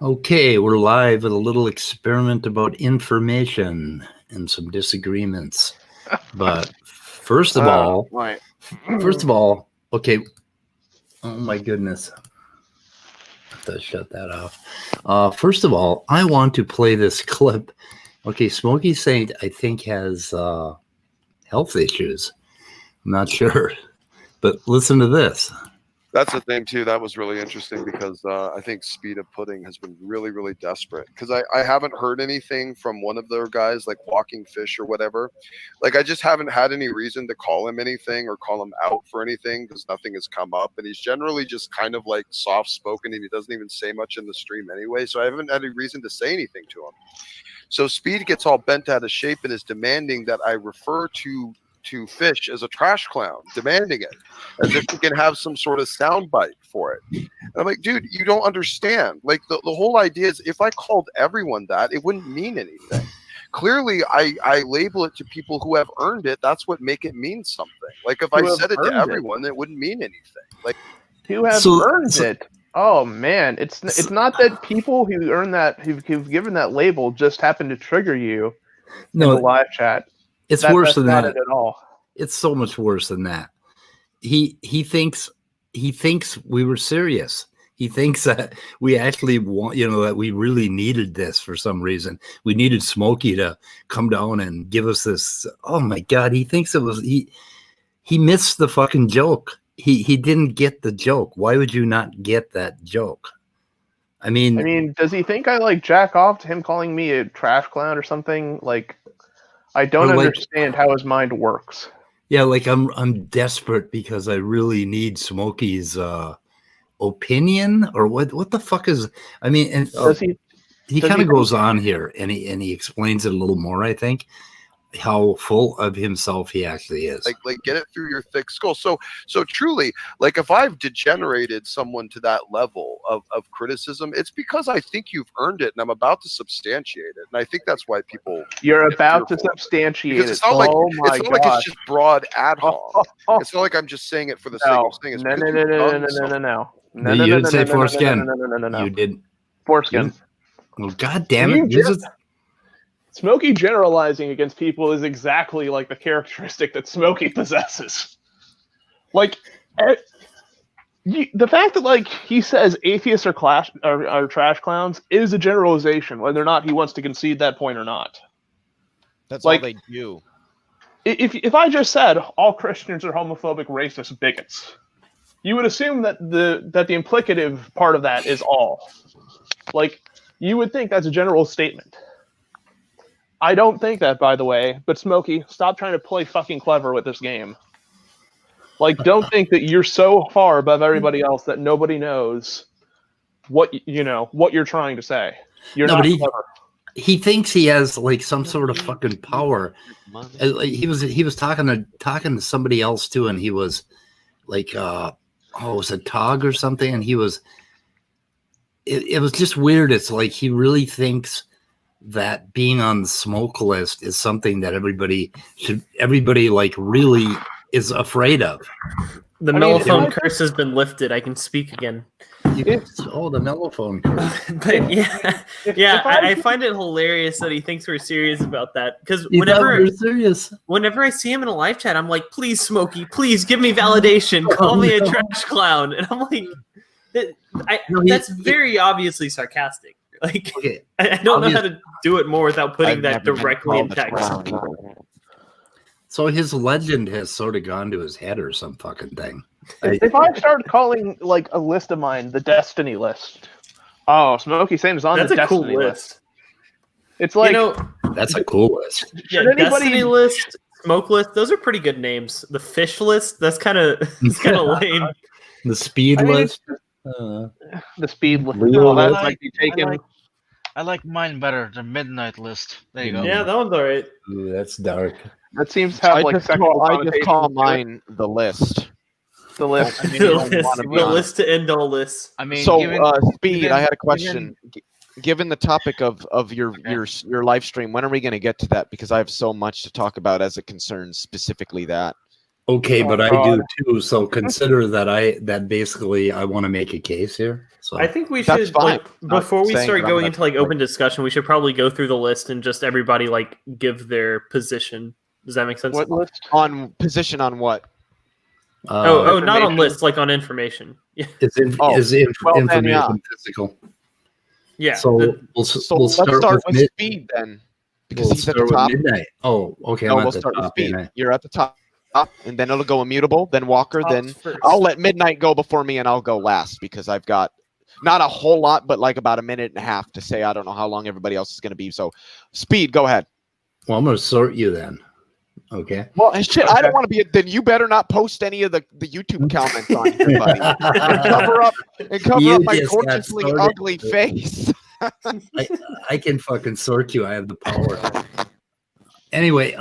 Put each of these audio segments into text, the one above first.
Okay, we're live with a little experiment about information and some disagreements. But first of all, okay. Oh my goodness. Let's shut that off. First of all, I want to play this clip. Okay, Smokey Saint, I think, has health issues. I'm not sure. But listen to this. That's the thing too. That was really interesting because I think Speed of Pudding has been really, really desperate because I haven't heard anything from one of their guys like Walking Fish or whatever. Like I just haven't had any reason to call him anything or call him out for anything because nothing has come up. And he's generally just kind of like soft spoken and he doesn't even say much in the stream anyway. So I haven't had any reason to say anything to him. So Speed gets all bent out of shape and is demanding that I refer to Fish as a trash clown, demanding it as if he can have some sort of soundbite for it. And I'm like, dude, you don't understand. Like the whole idea is if I called everyone that, it wouldn't mean anything. Clearly, I label it to people who have earned it. That's what make it mean something. Like if I said it to everyone, it wouldn't mean anything. Like who have earned it. Oh man, it's not that people who earn that who've given that label just happen to trigger you in the live chat. It's worse than that at all. It's so much worse than that. He thinks we were serious. He thinks that we actually want, that we really needed this for some reason. We needed Smokey to come down and give us this. Oh my God, he thinks it was he missed the fucking joke. He didn't get the joke. Why would you not get that joke? I mean, does he think I like jack off to him calling me a trash clown or something? Like, I don't understand how his mind works. Yeah, like I'm desperate because I really need Smokey's opinion or what the fuck is? I mean, and he kind of goes on here and he explains it a little more. I think how full of himself he actually is. Like get it through your thick skull. So truly, like if I've degenerated someone to that level of criticism, it's because I think you've earned it and I'm about to substantiate it. And I think that's why people You're about to substantiate it. It's not like it's just broad ad hoc. It's not like I'm just saying it for the sake of saying it. No. You didn't say foreskin. No. You did. Foreskin. Well, God damn it. Smokey generalizing against people is exactly like the characteristic that Smokey possesses. Like, the fact that like he says atheists are trash clowns is a generalization, whether or not he wants to concede that point or not. That's like, all they do. If I just said all Christians are homophobic, racist, bigots, you would assume that the implicative part of that is all. Like, you would think that's a general statement. I don't think that, by the way, but Smokey, stop trying to play fucking clever with this game. Like, don't think that you're so far above everybody else that nobody knows what you're trying to say. You're not clever. He thinks he has like some sort of fucking power. He was talking to somebody else too, and he was like, was it Tog or something? And he was. It was just weird. It's like he really thinks that being on the smoke list is something that everybody like really is afraid of. The mellophone curse has been lifted. I can speak again. The mellophone curse. But I find it hilarious that he thinks we're serious about that. Because whenever I see him in a live chat, I'm like, please, Smokey, please give me validation. Call me a trash clown. And I'm like, that's very obviously sarcastic. Like, I don't know how to do it more without putting that directly in text. So his legend has sort of gone to his head or some fucking thing. If I start calling like a list of mine the Destiny list, Smokey Saint is on the Destiny list. It's like that's a cool list. Yeah, Destiny list, Smoke list, those are pretty good names. The Fish list, that's kind of lame. The Speed list. The Speed list. I like mine better. The Midnight list. There you go. Yeah, that one's alright. Ooh, that's dark. That seems to have I just call mine the list. The list. The list to end all lists. I mean, so Speed. I had a question. Given the topic of your live stream, when are we going to get to that? Because I have so much to talk about as it concerns specifically that. Okay, but I God. do too. So consider that basically I want to make a case here. So I think we That's should, fine. like, Not before we saying start that I'm going gonna, into like open discussion, we should probably go through the list and just everybody like give their position. Does that make sense? What list? on position on what? Oh, not on information. lists, like on information. Yeah, Oh, well, then, information yeah. physical? yeah. So we'll So we'll let's start with mid, speed then, because we'll he's at the start with top. midnight. Oh, okay. No, I'm at we'll the start with top, speed. ain't I? You're at the top, and then it'll go immutable, then Walker, Top then first. I'll let Midnight go before me, and I'll go last because I've got not a whole lot, but like about a minute and a half to say. I don't know how long everybody else is going to be. So, speed, go ahead. Well, I'm going to sort you then. Okay. Well, and shit, I Okay. don't want to be. Then you better not post any of the YouTube comments on here, buddy. And cover up You up my just got gorgeously sorted. ugly face. I can fucking sort you. I have the power. Anyway,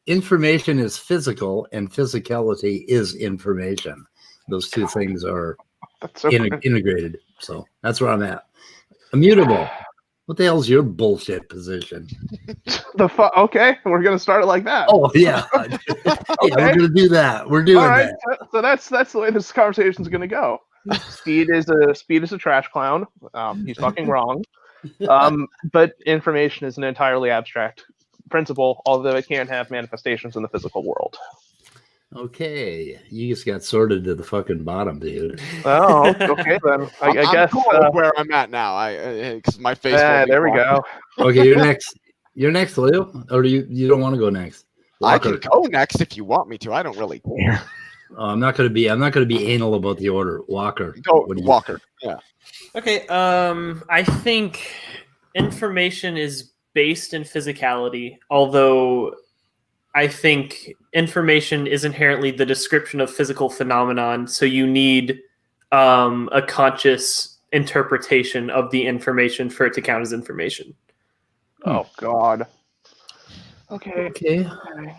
information is physical, and physicality is information. Those two things are That's so integrated. So that's where I'm at. Immutable. What the hell's your bullshit position? Okay, we're gonna start it like that. Oh yeah, yeah, we're gonna do that. We're doing All right, that. so that's the way this conversation's gonna go. Speed is a trash clown. He's fucking wrong. But information is an entirely abstract principle, although it can have manifestations in the physical world. Okay, you just got sorted to the fucking bottom, dude. Oh, okay then. I I'm guess. cool with where I'm at now. Because my face. Yeah, won't be there we blocked. go. Okay, you're next. You're next, Leo, or do you don't want to go next? I Walker. can go next if you want me to. I don't really care. I'm not gonna be anal about the order. Walker. Go, what do you- Walker. Yeah. Okay, I think information is based in physicality, although I think information is inherently the description of physical phenomenon, so you need a conscious interpretation of the information for it to count as information. Oh God. Okay. Okay.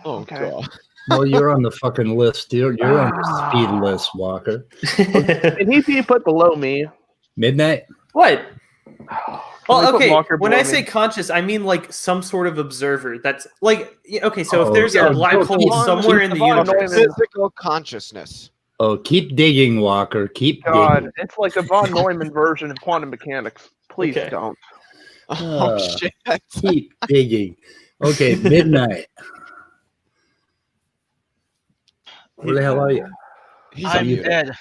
Oh, Okay. God. Well, you're on the fucking list. You're on the speed list, Walker. And he'd be put below me. Midnight. What? Can we Well, put okay. Walker When I below say me? conscious, I mean like some sort of observer. That's like okay. So Oh, if there's yeah, a black no, hole keep- somewhere in the Devon universe, Neumann. Physical consciousness. Oh, keep digging, Walker. Keep God, digging. it's like a von Neumann version of quantum mechanics. Please Okay. don't. Oh, shit. Keep digging. Okay, midnight. Where the hell are you? He's I'm unmuted. dead.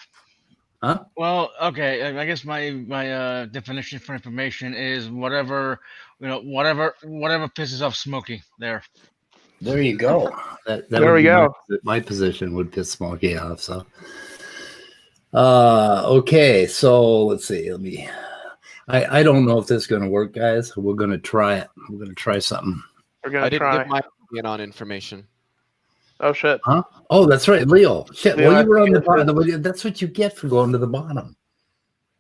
Huh? Well, okay. I guess my definition for information is whatever whatever pisses off Smokey. There. There you go. That There would we be go. My position would piss Smokey off. So, okay. So let's see. I don't know if this is going to work, guys. We're going to try it. We're going to try something. We're I gonna didn't try. give my opinion on information. Oh shit. Huh? Oh, that's right, Leo. Shit. Leo, Well, you were on the I think bottom. That's what you get for going to the bottom.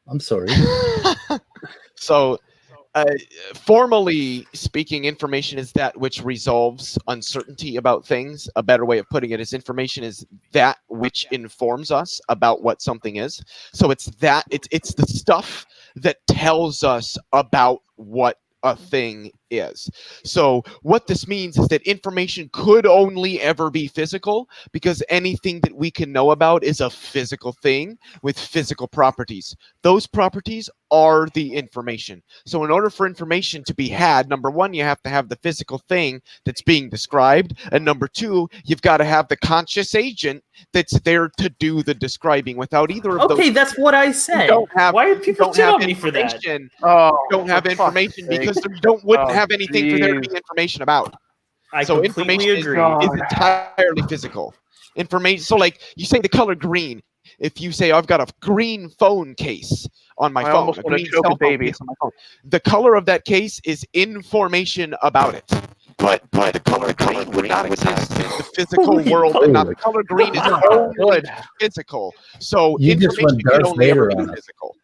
I'm sorry. So, formally speaking, information is that which resolves uncertainty about things. A better way of putting it is information is that which informs us about what something is. So it's the stuff that tells us about what a thing is. So what this means is that information could only ever be physical because anything that we can know about is a physical thing with physical properties. Those properties are the information. So in order for information to be had, number one, you have to have the physical thing that's being described. And number two, you've got to have the conscious agent that's there to do the describing. Without either of those, okay, that's what I said. you don't have, Why did people don't shit have on me for that? information. Oh. Don't have for fuck's information sake. because there wouldn't Oh, have anything for there to jeez. be information about. I So completely information agree. God. is entirely physical. Information. So, like you say, the color green. If you say I've got a green phone case on my I phone, almost a wanna green choke a cell phone baby. case on my phone, the color of that case is information about it. But the color green would not exist in the physical Holy world, and not the fuck. color green is Oh, only good. physical. So You just information went can Darth only ever Vader be on us. physical.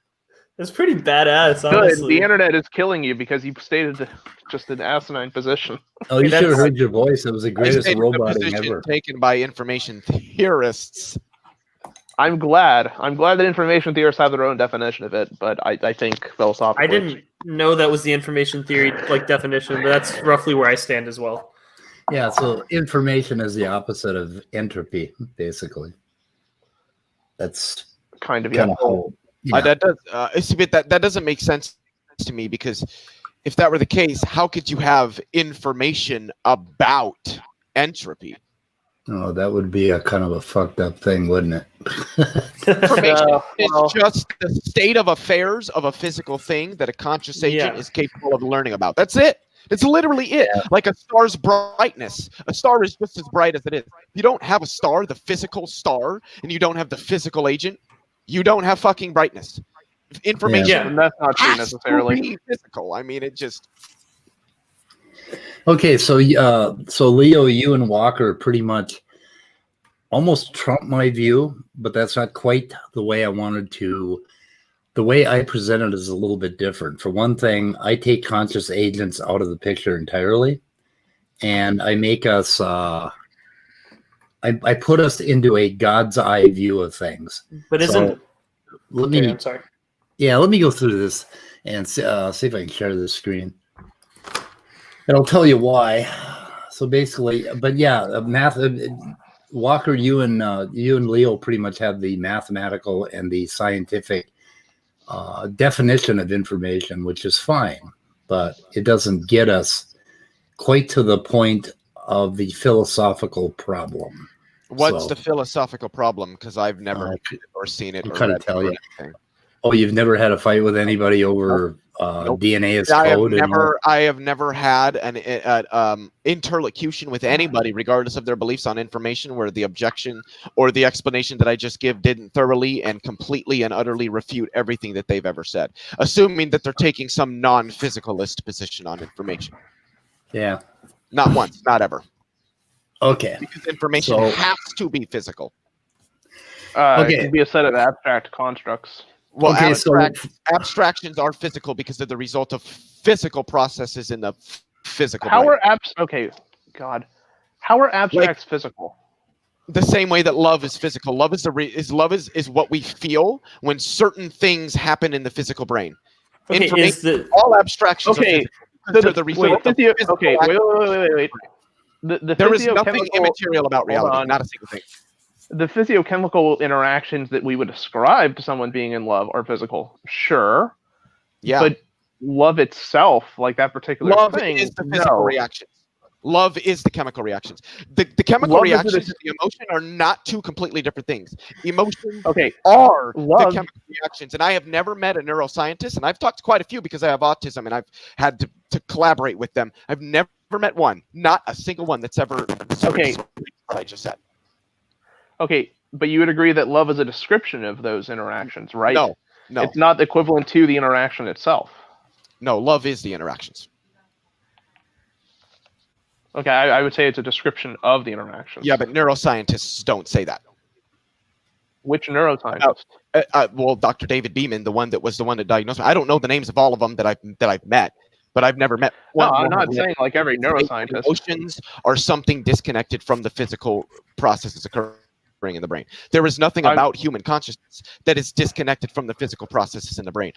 It's pretty badass, Good. honestly. The internet is killing you because you stated just an asinine position. Oh, you Hey, should have that's- heard your voice. It was the I greatest stated the roboting position ever. taken by information theorists. I'm glad that information theorists have their own definition of it, but I think philosophically. I didn't know that was the information theory like definition, but that's roughly where I stand as well. Yeah, so information is the opposite of entropy, basically. That's Kind of, kind yeah. of how. Yeah. That does see, but that doesn't make sense to me, because if that were the case, how could you have information about entropy? Oh, that would be a kind of a fucked up thing, wouldn't it? Information is well- just the state of affairs of a physical thing that a conscious agent Yeah. is capable of learning about. That's it. That's literally it. Like a star's brightness. A star is just as bright as it is. You don't have a star, the physical star, and you don't have the physical agent. You don't have fucking brightness. Information Yeah. And that's not true has necessarily. to be physical. I mean, it just. Okay, so Leo, you and Walker pretty much almost trump my view, but that's not quite the way I wanted to. The way I present it is a little bit different. For one thing, I take conscious agents out of the picture entirely, and I make us. I put us into a God's eye view of things. But So, isn't let okay, me. I'm sorry. Yeah, let me go through this and see if I can share the screen. And I'll tell you why. So basically, but yeah, Walker, you and Leo pretty much have the mathematical and the scientific definition of information, which is fine, but it doesn't get us quite to the point of the philosophical problem. What's So- the philosophical problem? Because I've never Uh, or seen it. I'm Or trying to read it tell or you. anything. Oh, you've never had a fight with anybody over Nope. DNA is I have code? and all? never had an interlocution with anybody, regardless of their beliefs on information, where the objection or the explanation that I just give didn't thoroughly and completely and utterly refute everything that they've ever said, assuming that they're taking some non-physicalist position on information. Yeah. Not once, not ever, Okay. because information So- has to be physical. Okay. It can be a set of abstract constructs. Well, Okay, so abstractions are physical because they're the result of physical processes in the physical How brain. are How are abstracts physical? The same way that love is physical. Love is is what we feel when certain things happen in the physical brain. Okay, Information- is the All abstractions Okay, are physical because they're the result of physical okay, act- wait. The There is nothing physiochemical- immaterial about reality. on. Not a single thing. The physiochemical interactions that we would ascribe to someone being in love are physical, sure, Yeah. but love itself, like that particular Love thing, is the physical no. reactions. Love is the chemical reactions. The chemical Love is reactions the- and the emotion are not two completely different things. Emotions Okay, are the love. chemical reactions. And I have never met a neuroscientist, and I've talked to quite a few because I have autism and I've had to collaborate with them. I've never met one, not a single one that's ever Okay. what I just said. Okay, but you would agree that love is a description of those interactions, right? No, It's not equivalent to the interaction itself. no. Love is the interactions. Okay, I would say it's a description of the interaction. Yeah, but neuroscientists don't say that. Which neuroscientist? Well, Dr. David Beeman, the one that diagnosed me. I don't know the names of all of them that I've met, but I've never met No, one. I'm not saying like every neuroscientist. Emotions are something disconnected from the physical processes occurring in the brain. There is nothing about human consciousness that is disconnected from the physical processes in the brain.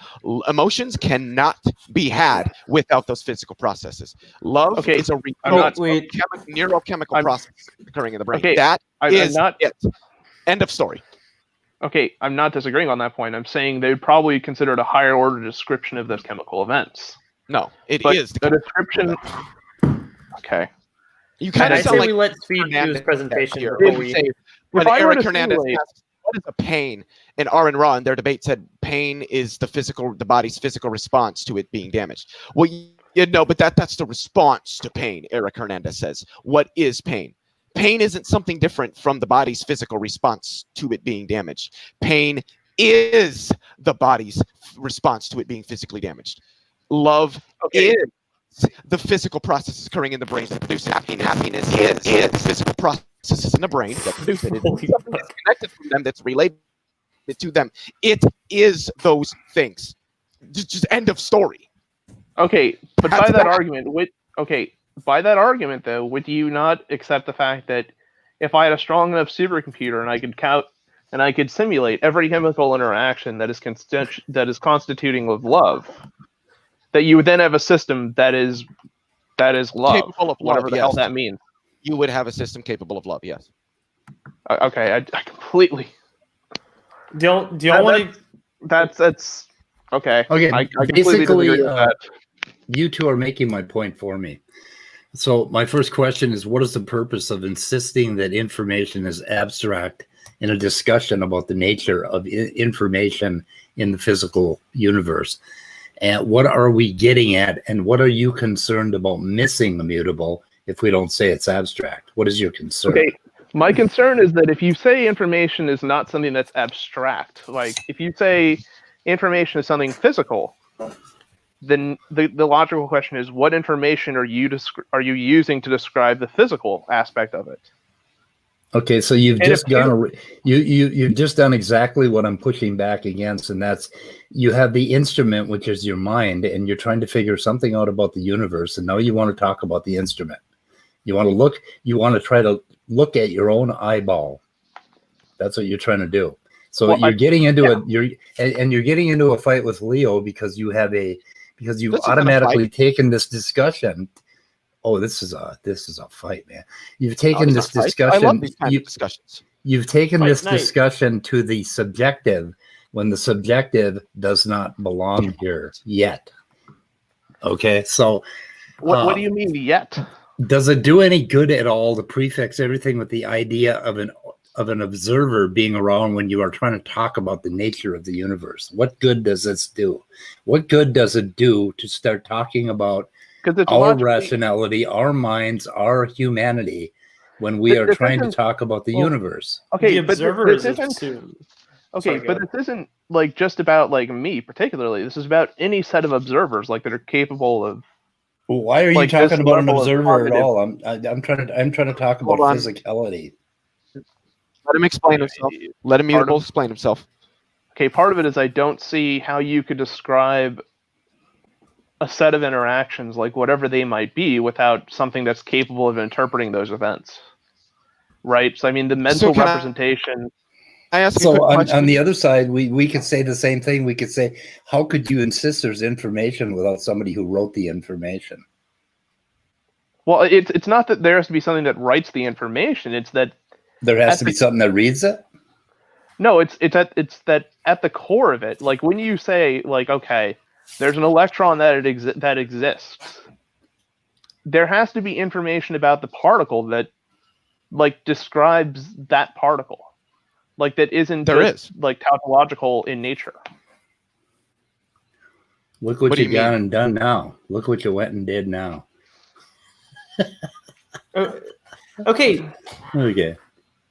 Emotions cannot be had without those physical processes. Love Okay, is a I'm not- result of neurochemical process occurring in the brain. Okay, That I'm is not. it. End of story. Okay, I'm not disagreeing on that point. I'm saying they would probably consider it a higher order description of those chemical events. No, it But is the description. Okay. You and kind I of say sound like we let Speed do his Hernandez presentation here. before When we. you say- when If I were Eric to Hernandez simulate- asked, what is a pain? And R and Ra in their debate said pain is the body's physical response to it being damaged. Well, but that's the response to pain, Eric Hernandez says. What is pain? Pain isn't something different from the body's physical response to it being damaged. Pain is the body's response to it being physically damaged. Love is the physical processes occurring in the brain that produce happiness. Happiness is physical processes in the brain that produce it. It's Holy something that's connected from them, that's related to them. It is those things. Just end of story. Okay, but That's by that that. argument, by that argument though, would you not accept the fact that if I had a strong enough supercomputer and I could count and I could simulate every chemical interaction that is constituting of love, that you would then have a system that is love, Capable of love, whatever the hell yes. that means. you would have a system capable of love. Yes. Okay, I completely. Do y'all want to? That's okay. Okay, I completely basically, disagree with that. you two are making my point for me. So my first question is, what is the purpose of insisting that information is abstract in a discussion about the nature of information in the physical universe? And what are we getting at? And what are you concerned about missing immutable if we don't say it's abstract? What is your concern? Okay, my concern is that if you say information is not something that's abstract, like if you say information is something physical, then the logical question is, what information are you using to describe the physical aspect of it? Okay, so you've just you've just done exactly what I'm pushing back against, and that's you have the instrument, which is your mind, and you're trying to figure something out about the universe, and now you want to talk about the instrument. You want to try to look at your own eyeball. That's what you're trying to do. So you're getting into you're getting into a fight with Leo because you've automatically taken this discussion. Oh, this is a fight, man. You've taken this discussion. I love these kinds of discussions. You've taken this discussion to the subjective when the subjective does not belong here yet. Okay, so what do you mean yet? Does it do any good at all to prefix everything with the idea of an observer being around when you are trying to talk about the nature of the universe? What good does this do? What good does it do to start talking about our rationality, our minds, our humanity when we are trying to talk about the universe? Okay, the observer is assumed. Okay, but this isn't like just about like me particularly. This is about any set of observers like that are capable of. Well, why are you talking about an observer at all? I'm trying to talk about physicality. Let him explain himself. Let him explain himself. Okay, part of it is I don't see how you could describe a set of interactions, like whatever they might be, without something that's capable of interpreting those events. Right? So, I mean, the mental representation. I ask so on the other side, we could say the same thing. We could say, how could you insist there's information without somebody who wrote the information? Well, it's not that there has to be something that writes the information. It's that there has to be something that reads it. No, it's that at the core of it, like when you say, like, okay, there's an electron that exists, there has to be information about the particle that, like, describes that particle, like that isn't like tautological in nature. Look what you got and done now. Look what you went and did now. Okay.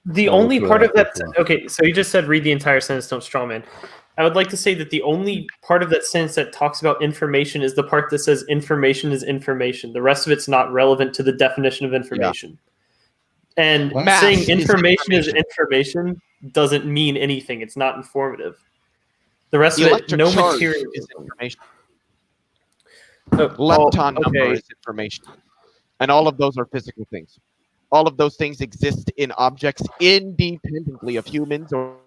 The only part of that. Okay, so you just said read the entire sentence, don't strawman. I would like to say that the only part of that sentence that talks about information is the part that says information is information. The rest of it's not relevant to the definition of information. Yeah. And saying information is information doesn't mean anything. It's not informative. The rest of it, no material is information. Lepton number is information. And all of those are physical things. All of those things exist in objects independently of humans or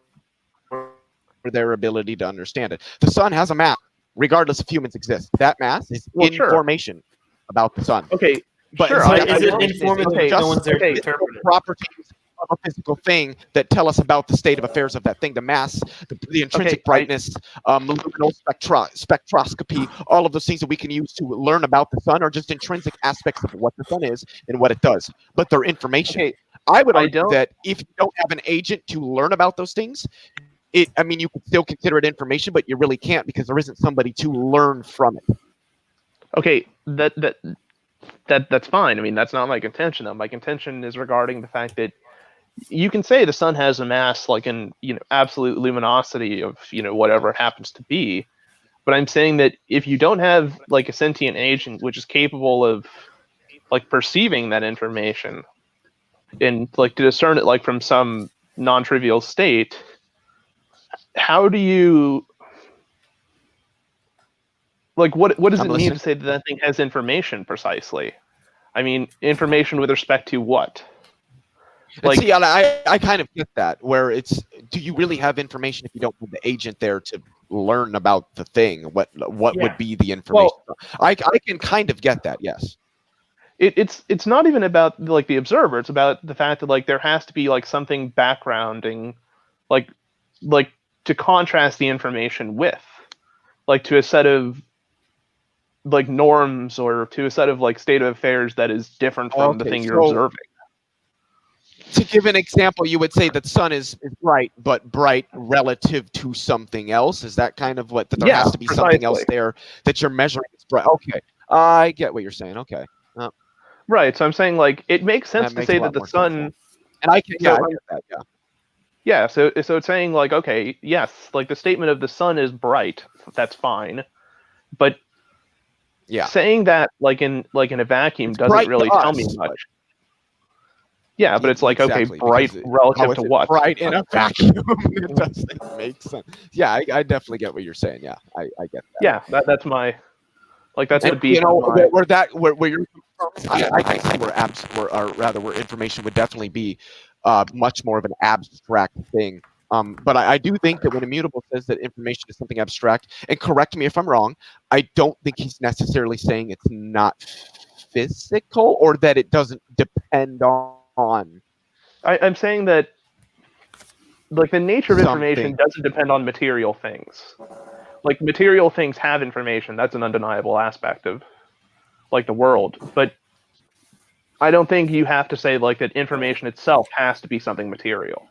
their ability to understand it. The sun has a mass, regardless if humans exist. That mass is information about the sun. Okay, but is it informative? No one's there to interpret it. Properties of a physical thing that tell us about the state of affairs of that thing, the mass, the intrinsic brightness, luminal spectroscopy, all of those things that we can use to learn about the sun are just intrinsic aspects of what the sun is and what it does. But they're information. Okay. I would argue that if you don't have an agent to learn about those things, you could still consider it information, but you really can't because there isn't somebody to learn from it. Okay, that's fine. I mean, that's not my contention, though. My contention is regarding the fact that you can say the sun has a mass, like in absolute luminosity of whatever it happens to be, but I'm saying that if you don't have like a sentient agent which is capable of like perceiving that information and like to discern it like from some non-trivial state, how do you like what does it mean to say that thing has information precisely? I mean, information with respect to what? Like, see, I kind of get that, where it's, do you really have information if you don't have the agent there to learn about the thing? What would be the information? Well, I can kind of get that, yes. it's not even about like the observer. It's about the fact that like there has to be like something backgrounding, like to contrast the information with, like to a set of like norms or to a set of like state of affairs that is different from the thing you're observing. To give an example, you would say that the sun is bright, but bright relative to something else. Is that kind of what? That there has to be something else there that you're measuring. It's bright. Okay, I get what you're saying. Okay, right. So I'm saying like it makes sense to say that the sun, and I can I get that. Yeah. Yeah. So it's saying like, okay, yes, like the statement of the sun is bright. That's fine, but saying that like in a vacuum doesn't really tell me much. Yeah, but it's like, okay, bright relative to what? Bright in a vacuum. It doesn't make sense. Yeah, I definitely get what you're saying. Yeah, I get that. Yeah, that's my, like, that's the beat. You know, where you're from, I can see where where information would definitely be much more of an abstract thing. But I do think that when Immutable says that information is something abstract, and correct me if I'm wrong, I don't think he's necessarily saying it's not physical or that it doesn't depend on. I'm saying that like the nature of information doesn't depend on material things. Like material things have information. That's an undeniable aspect of like the world. But I don't think you have to say like that information itself has to be something material.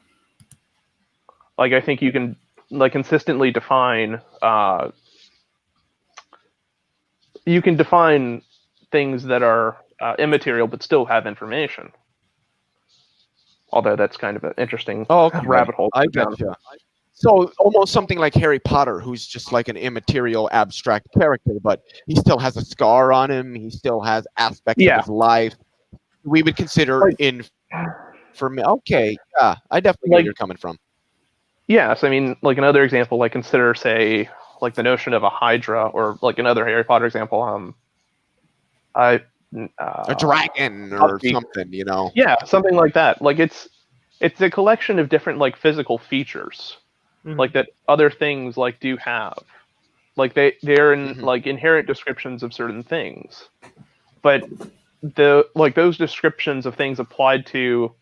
Like I think you can like consistently define you can define things that are immaterial but still have information. Although that's kind of an interesting rabbit hole. I gotcha. So almost something like Harry Potter, who's just like an immaterial, abstract character, but he still has a scar on him. He still has aspects of his life. We would consider for me. Okay, yeah, I definitely know where you're coming from. Yes, I mean, like another example, like consider, say, like the notion of a Hydra, or like another Harry Potter example. A dragon or something, you know. Yeah, something like that. Like it's a collection of different like physical features, like that other things like do have. Like they're in like inherent descriptions of certain things, but those descriptions of things applied to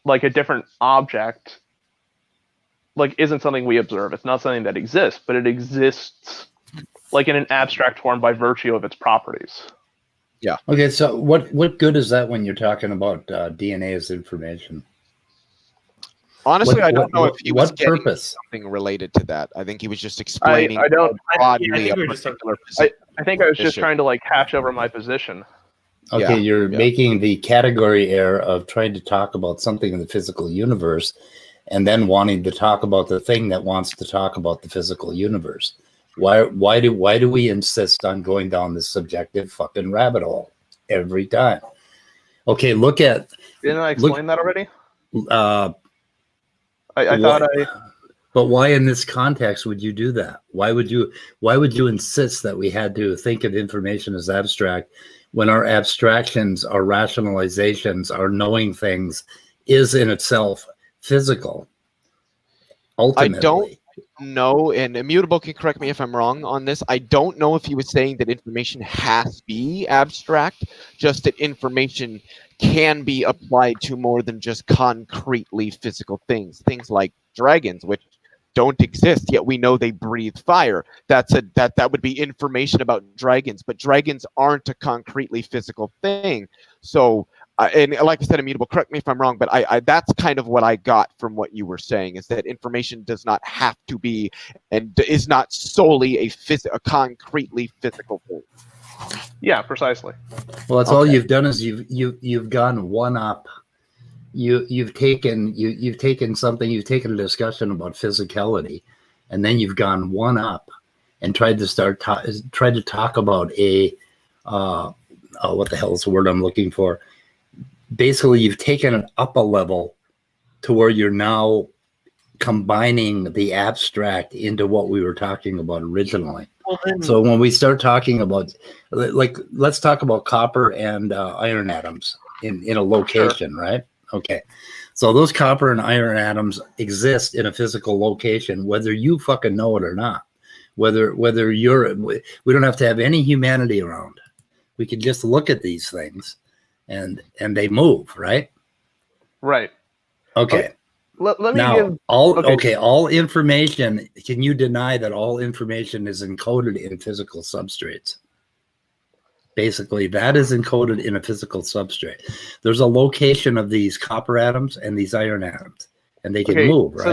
like a different object, like isn't something we observe. It's not something that exists, but it exists like in an abstract form by virtue of its properties. Yeah. Okay, so what good is that when you're talking about DNA as information? Honestly, I don't know if he was getting something related to that. I think he was just explaining broadly a particular position. I think I was just trying to like hatch over my position. Okay, you're making the category error of trying to talk about something in the physical universe and then wanting to talk about the thing that wants to talk about the physical universe. Why do we insist on going down this subjective fucking rabbit hole every time? Okay, look at. Didn't I explain that already? But why in this context would you do that? Why would you insist that we had to think of information as abstract when our abstractions, our rationalizations, our knowing things is in itself physical? Ultimately. I don't know, and Immutable can correct me if I'm wrong on this. I don't know if he was saying that information has to be abstract, just that information can be applied to more than just concretely physical things. Things like dragons, which don't exist, yet we know they breathe fire. That would be information about dragons, but dragons aren't a concretely physical thing. So, and like I said, Immutable, correct me if I'm wrong, but I that's kind of what I got from what you were saying, is that information does not have to be and is not solely a concretely physical thing. Yeah, precisely. Well, that's all you've done is you've gone one up. You've taken something, you've taken a discussion about physicality, and then you've gone one up and tried to talk about a what the hell is the word I'm looking for? Basically, you've taken it up a level to where you're now combining the abstract into what we were talking about originally. So when we start talking about, like, let's talk about copper and iron atoms in a location, right? Okay. So those copper and iron atoms exist in a physical location, whether you fucking know it or not. Whether we don't have to have any humanity around. We can just look at these things and they move, right? Right. Okay. Let me Now, give all information, can you deny that all information is encoded in physical substrates? Basically, that is encoded in a physical substrate. There's a location of these copper atoms and these iron atoms, and they can move, right?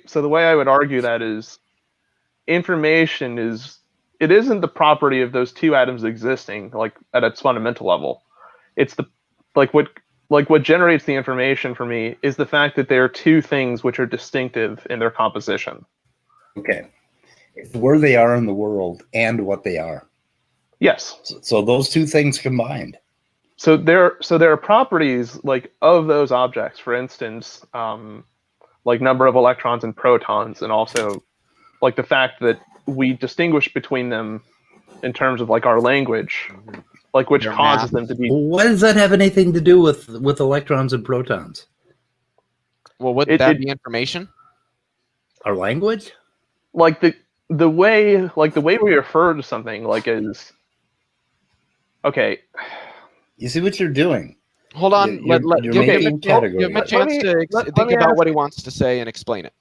So the way I would argue that is information it isn't the property of those two atoms existing like at its fundamental level. It's what generates the information for me is the fact that there are two things which are distinctive in their composition. Okay. It's where they are in the world and what they are. Yes. So those two things combined. So there are properties like of those objects, for instance, like number of electrons and protons, and also like the fact that we distinguish between them in terms of like our language, like which causes them to be. What does that have anything to do with electrons and protons? Well, wouldn't that be information? Our language? Like the way we refer to something like is okay. You see what you're doing? Hold on. You're Give him a chance to think about what he wants to say and explain it.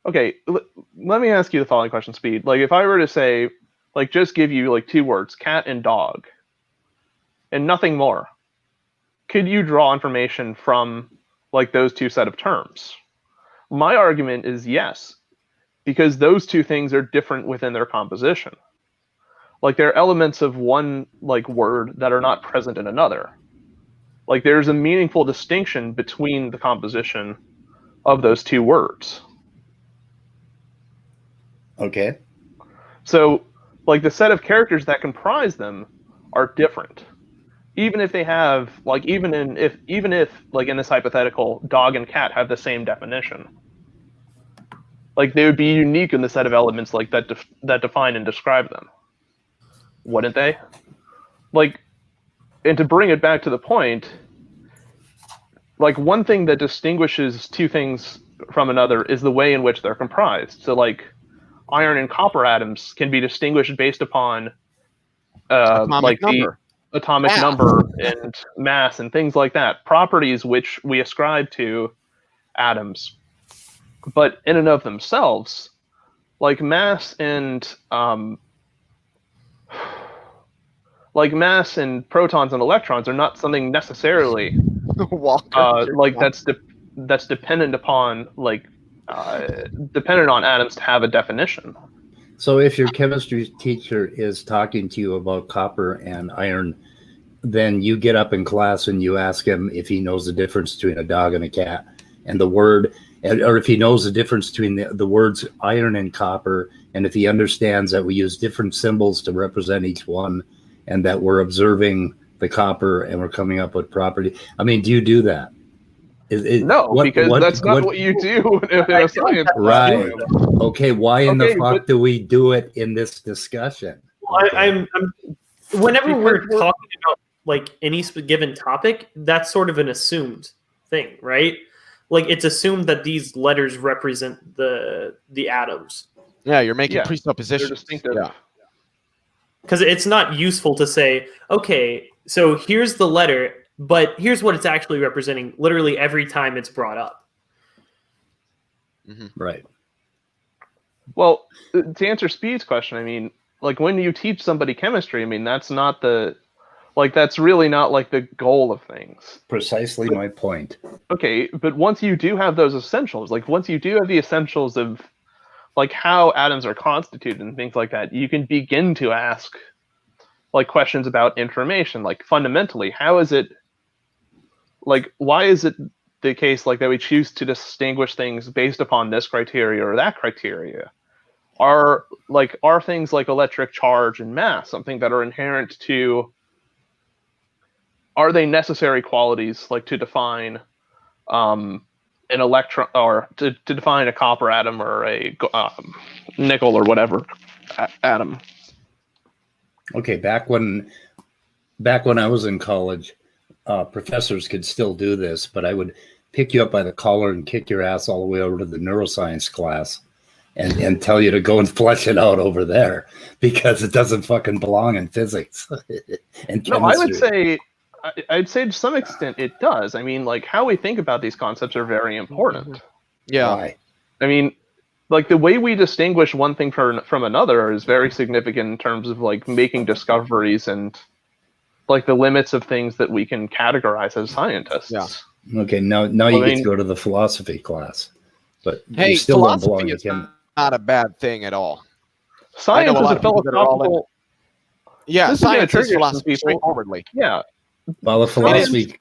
Okay, let me ask you the following question, Speed. Like, if I were to say, like, just give you like two words, cat and dog, and nothing more, could you draw information from like those two set of terms? My argument is yes, because those two things are different within their composition. Like, there are elements of one like word that are not present in another. Like, there's a meaningful distinction between the composition of those two words. Okay. So, like, the set of characters that comprise them are different. Even if they have, like, even if, like, in this hypothetical, dog and cat have the same definition. Like, they would be unique in the set of elements, like, that define and describe them. Wouldn't they? Like, and to bring it back to the point, like, one thing that distinguishes two things from another is the way in which they're comprised. So, like, iron and copper atoms can be distinguished based upon atomic number and mass and things like that, properties which we ascribe to atoms. But in and of themselves, like mass and protons and electrons are not something necessarily that's dependent upon dependent on atoms to have a definition. So if your chemistry teacher is talking to you about copper and iron, then you get up in class and you ask him if he knows the difference between a dog and a cat, and the word, or if he knows the difference between the words iron and copper, and if he understands that we use different symbols to represent each one, and that we're observing the copper and we're coming up with property. I mean, do you do that? Because that's not what you do in a science. Right. Okay. Why in the fuck do we do it in this discussion? Well, I'm whenever we're talking about like any given topic, that's sort of an assumed thing, right? Like, it's assumed that these letters represent the atoms. Yeah, you're making presuppositions. They're distinctive. Yeah. Because it's not useful to say, okay, so here's the letter, but here's what it's actually representing literally every time it's brought up. Mm-hmm. Right. Well, to answer Speed's question, I mean, like, when you teach somebody chemistry, I mean, that's really not like the goal of things. Precisely my point. Okay, but once you do have those essentials, like once you do have the essentials of like how atoms are constituted and things like that, you can begin to ask like questions about information. Like, fundamentally, how is it, like, why is it the case like that we choose to distinguish things based upon this criteria or that criteria? Are things like electric charge and mass something that are inherent to, are they necessary qualities like to define an electron, or to define a copper atom or a nickel or whatever atom? Okay, back when I was in college, professors could still do this, but I would pick you up by the collar and kick your ass all the way over to the neuroscience class and tell you to go and flesh it out over there because it doesn't fucking belong in physics and chemistry. No, I'd say to some extent it does. I mean, like how we think about these concepts are very important. Yeah. Why? I mean, like the way we distinguish one thing from another is very significant in terms of like making discoveries and like the limits of things that we can categorize as scientists. Yeah. Okay, now you get to go to the philosophy class, but Hey, you still don't belong philosophy in is chem. not a bad thing at all. Science I know a is lot a of people that are all in- philosophical. Yeah, This is gonna science trigger is some philosophy people. straightforwardly. Yeah, Well, the philosophy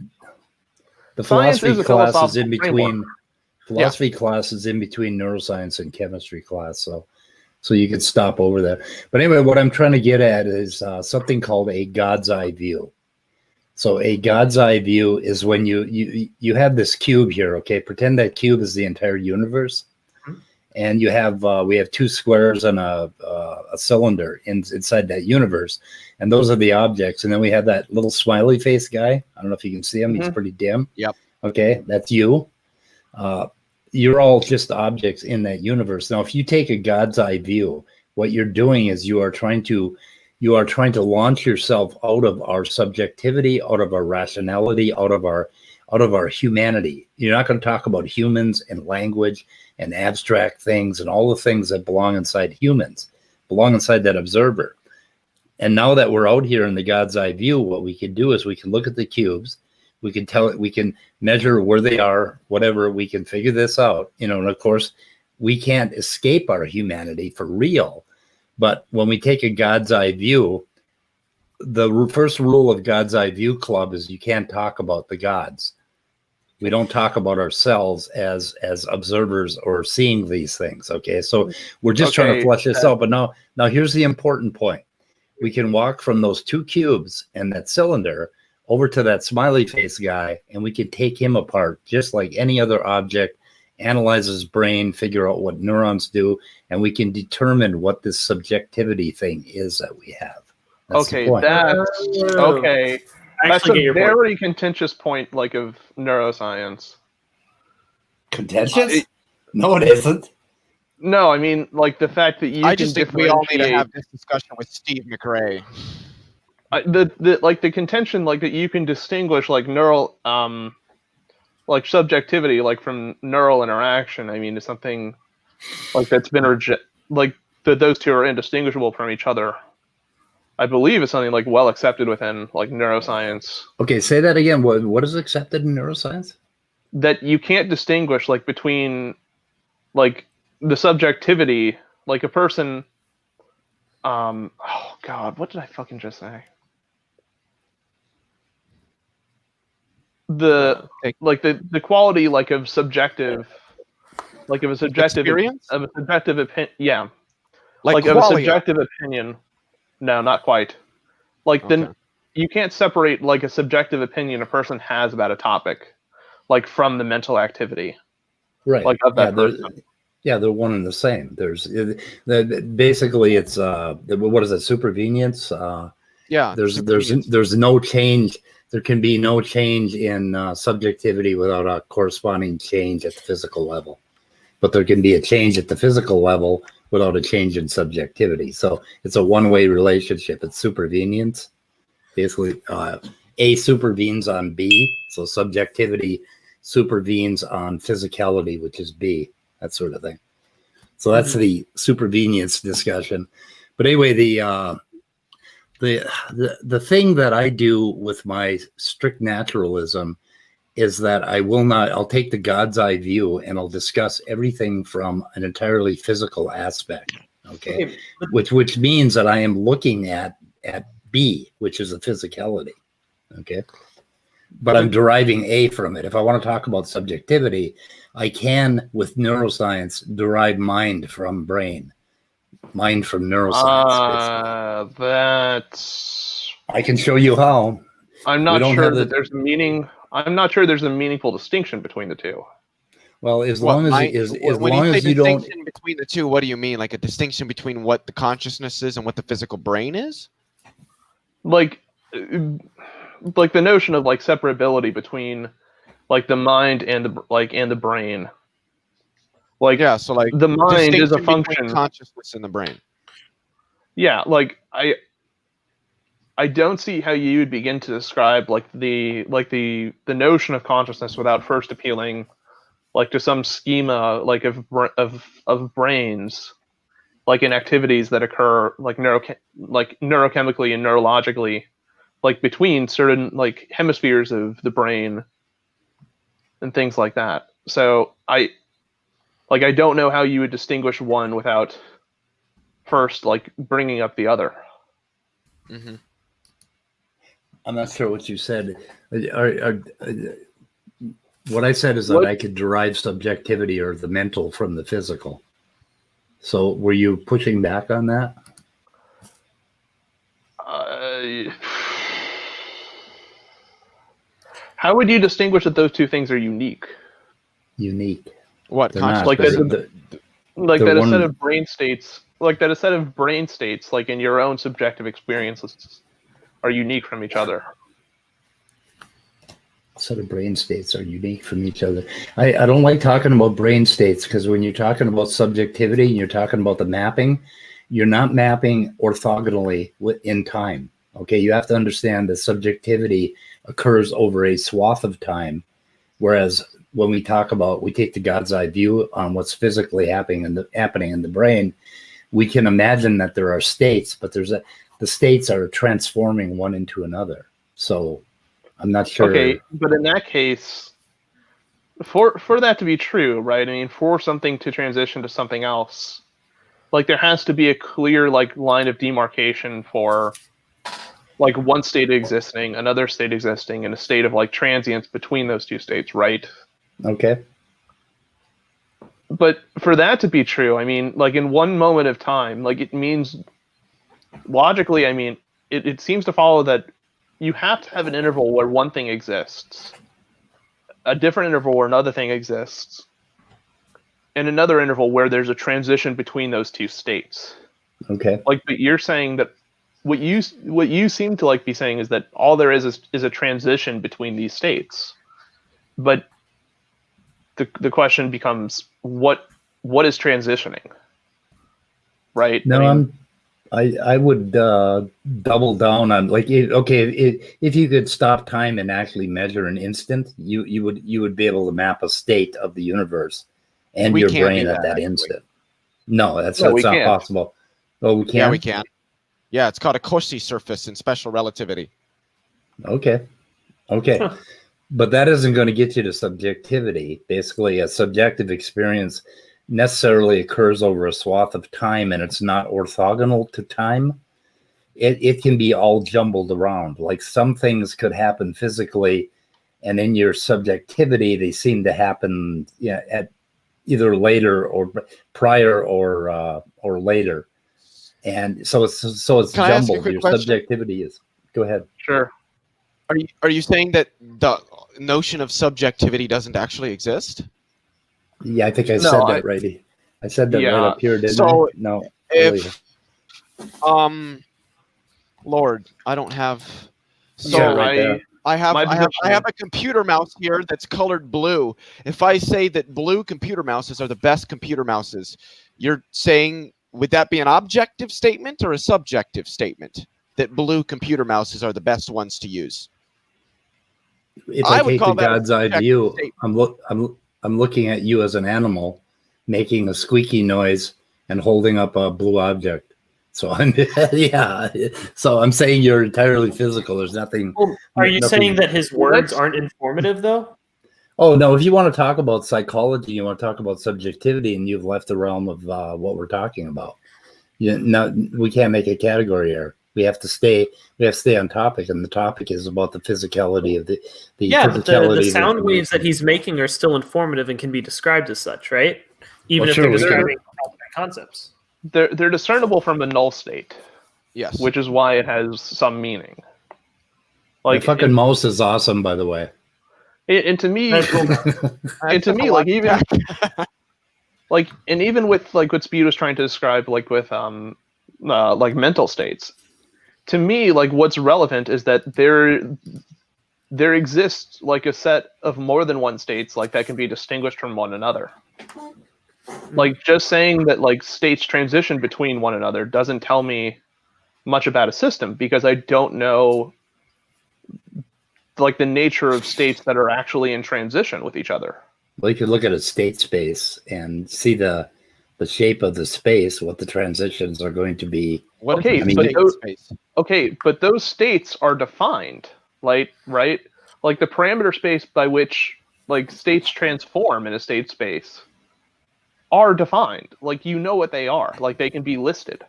Science is a class is in philosophical between. framework. Philosophy class is in between neuroscience and chemistry class, so you could stop over there. But anyway, what I'm trying to get at is something called a God's eye view. So a God's eye view is when you have this cube here. Okay, pretend that cube is the entire universe, and you have we have two squares and a cylinder inside that universe, and those are the objects. And then we have that little smiley face guy. I don't know if you can see him. He's pretty dim. Yep. Okay, that's you. You're all just objects in that universe. Now, if you take a God's eye view, what you're doing is you are trying to launch yourself out of our subjectivity, out of our rationality, out of our humanity. You're not going to talk about humans and language and abstract things and all the things that belong inside humans, belong inside that observer. And now that we're out here in the God's eye view, what we can do is we can look at the cubes. We can measure where they are, whatever. We can figure this out, and of course, we can't escape our humanity for real. But when we take a God's eye view, the first rule of God's eye view club is you can't talk about the gods. We don't talk about ourselves as observers or seeing these things. Okay, so we're just trying to flesh this out. But now here's the important point: we can walk from those two cubes and that cylinder over to that smiley face guy, and we can take him apart just like any other object, analyze his brain, figure out what neurons do, and we can determine what this subjectivity thing is that we have. That's the point. That's okay. That's Actually, a very contentious point, like of neuroscience. Contentious? No, it isn't. No, I mean like the fact that you. I just think we all need to differentiate- have this discussion with Steve McRae. the contention like that you can distinguish like neural like subjectivity like from neural interaction. I mean, it's something like that's been like that those two are indistinguishable from each other. I believe is something like well accepted within like neuroscience. Okay, say that again. What is accepted in neuroscience? That you can't distinguish like between like the subjectivity, like a person. Oh God, what did I fucking just say? The quality like of subjective, like of a subjective Experience? of a subjective opinion. Yeah, Like of a qualia. subjective opinion. No, not quite. Like Okay. then you can't separate like a subjective opinion a person has about a topic, like from the mental activity. Right. Like of that person. They're one and the same. There's basically it's what is it? Supervenience. Yeah. There's no change. There can be no change in subjectivity without a corresponding change at the physical level, but there can be a change at the physical level without a change in subjectivity. So it's a one-way relationship. It's supervenience. Basically, A supervenes on B, so subjectivity supervenes on physicality, which is B, that sort of thing. So that's the supervenience discussion. But anyway, the thing that I do with my strict naturalism is that I'll take the God's eye view and I'll discuss everything from an entirely physical aspect. Okay. Which means that I am looking at B, which is a physicality. Okay. But I'm deriving A from it. If I want to talk about subjectivity, I can, with neuroscience, derive mind from brain. Mind from neuroscience. That's. I can show you how. I'm not sure that there's a meaning. I'm not sure there's a meaningful distinction between the two. Well, as long as you don't. Distinction between the two, what do you mean? Like a distinction between what the consciousness is and what the physical brain is? Like the notion of like separability between like the mind and the brain. Like Yeah, so like the mind is a distinction between function. consciousness in the brain. Yeah, like I don't see how you would begin to describe the notion of consciousness without first appealing like to some schema like of brains, like in activities that occur like neurochemically and neurologically, like between certain like hemispheres of the brain and things like that. So I don't know how you would distinguish one without first like bringing up the other. Mm-hmm. I'm not sure what you said. What I said is that I could derive subjectivity or the mental from the physical. So were you pushing back on that? How would you distinguish that those two things are unique? Unique. What They're not. Like consciousness? Like They're that a one set of of brain states, like that a set of brain states, like in your own subjective experiences, are unique from each other. set of brain states are unique from each other. I don't like talking about brain states because when you're talking about subjectivity and you're talking about the mapping, you're not mapping orthogonally in time. Okay, you have to understand that subjectivity occurs over a swath of time, whereas when we talk about, we take the God's eye view on what's physically happening in the brain, we can imagine that there are states, but the states are transforming one into another. So I'm not sure. Okay, but in that case, for that to be true, right? I mean, for something to transition to something else, like there has to be a clear like line of demarcation for like one state existing, another state existing, and a state of like transience between those two states, right? Okay. But for that to be true, I mean, like in one moment of time, like it means logically, I mean, it seems to follow that you have to have an interval where one thing exists, a different interval where another thing exists, and another interval where there's a transition between those two states. Okay. Like, but you're saying that what you seem to like be saying is that all there is a transition between these states. But the question becomes what is transitioning, right? No, I would double down on like if you could stop time and actually measure an instant, you would be able to map a state of the universe and We your can't brain do at that, that actually. instant. No, that's No, we not can't. possible. Oh, we can. Yeah, we can. Yeah, it's called a Cauchy surface in special relativity. Okay. But that isn't going to get you to subjectivity. Basically, a subjective experience necessarily occurs over a swath of time, and it's not orthogonal to time. It can be all jumbled around. Like some things could happen physically, and in your subjectivity, they seem to happen at either later or prior or later. And so it's Can I ask you a jumbled. quick Your question? subjectivity is. Go ahead. Sure. Are you saying that the notion of subjectivity doesn't actually exist? Yeah, I think I No, said that right. I said that Yeah, right up here, didn't so I? No. If Lord, I don't have. So Yeah, right there. I have My I have position a computer mouse here that's colored blue. If I say that blue computer mouses are the best computer mouses, you're saying would that be an objective statement or a subjective statement that blue computer mouses are the best ones to use? If I I would take the call that a God's eye subjective view, statement. I'm looking at you as an animal making a squeaky noise and holding up a blue object. So I'm So I'm saying you're entirely physical. There's nothing. Well, are you nothing- saying that his words aren't informative, though? Oh no! If you want to talk about psychology, you want to talk about subjectivity, and you've left the realm of what we're talking about. We can't make a category here. We have to stay on topic, and the topic is about the physicality of the Yeah, but the physicality of sound waves that information. he's making are still informative and can be described as such, right? Even Well, if sure, they're we can. describing concepts. They're discernible from a null state, Yes. which is why it has some meaning. The fucking mouse is awesome, by the way. And to me, That's cool. and to me, like even like, and even with like what Speed was trying to describe, like with like mental states, to me, like what's relevant is that there exists like a set of more than one states like that can be distinguished from one another. Like just saying that like states transition between one another doesn't tell me much about a system because I don't know like the nature of states that are actually in transition with each other. Well, you could look at a state space and see the shape of the space, what the transitions are going to be. What Okay, is mean, the but state those, space? okay, but those states are defined, like right? Like the parameter space by which like states transform in a state space are defined. Like you know what they are. Like they can be listed.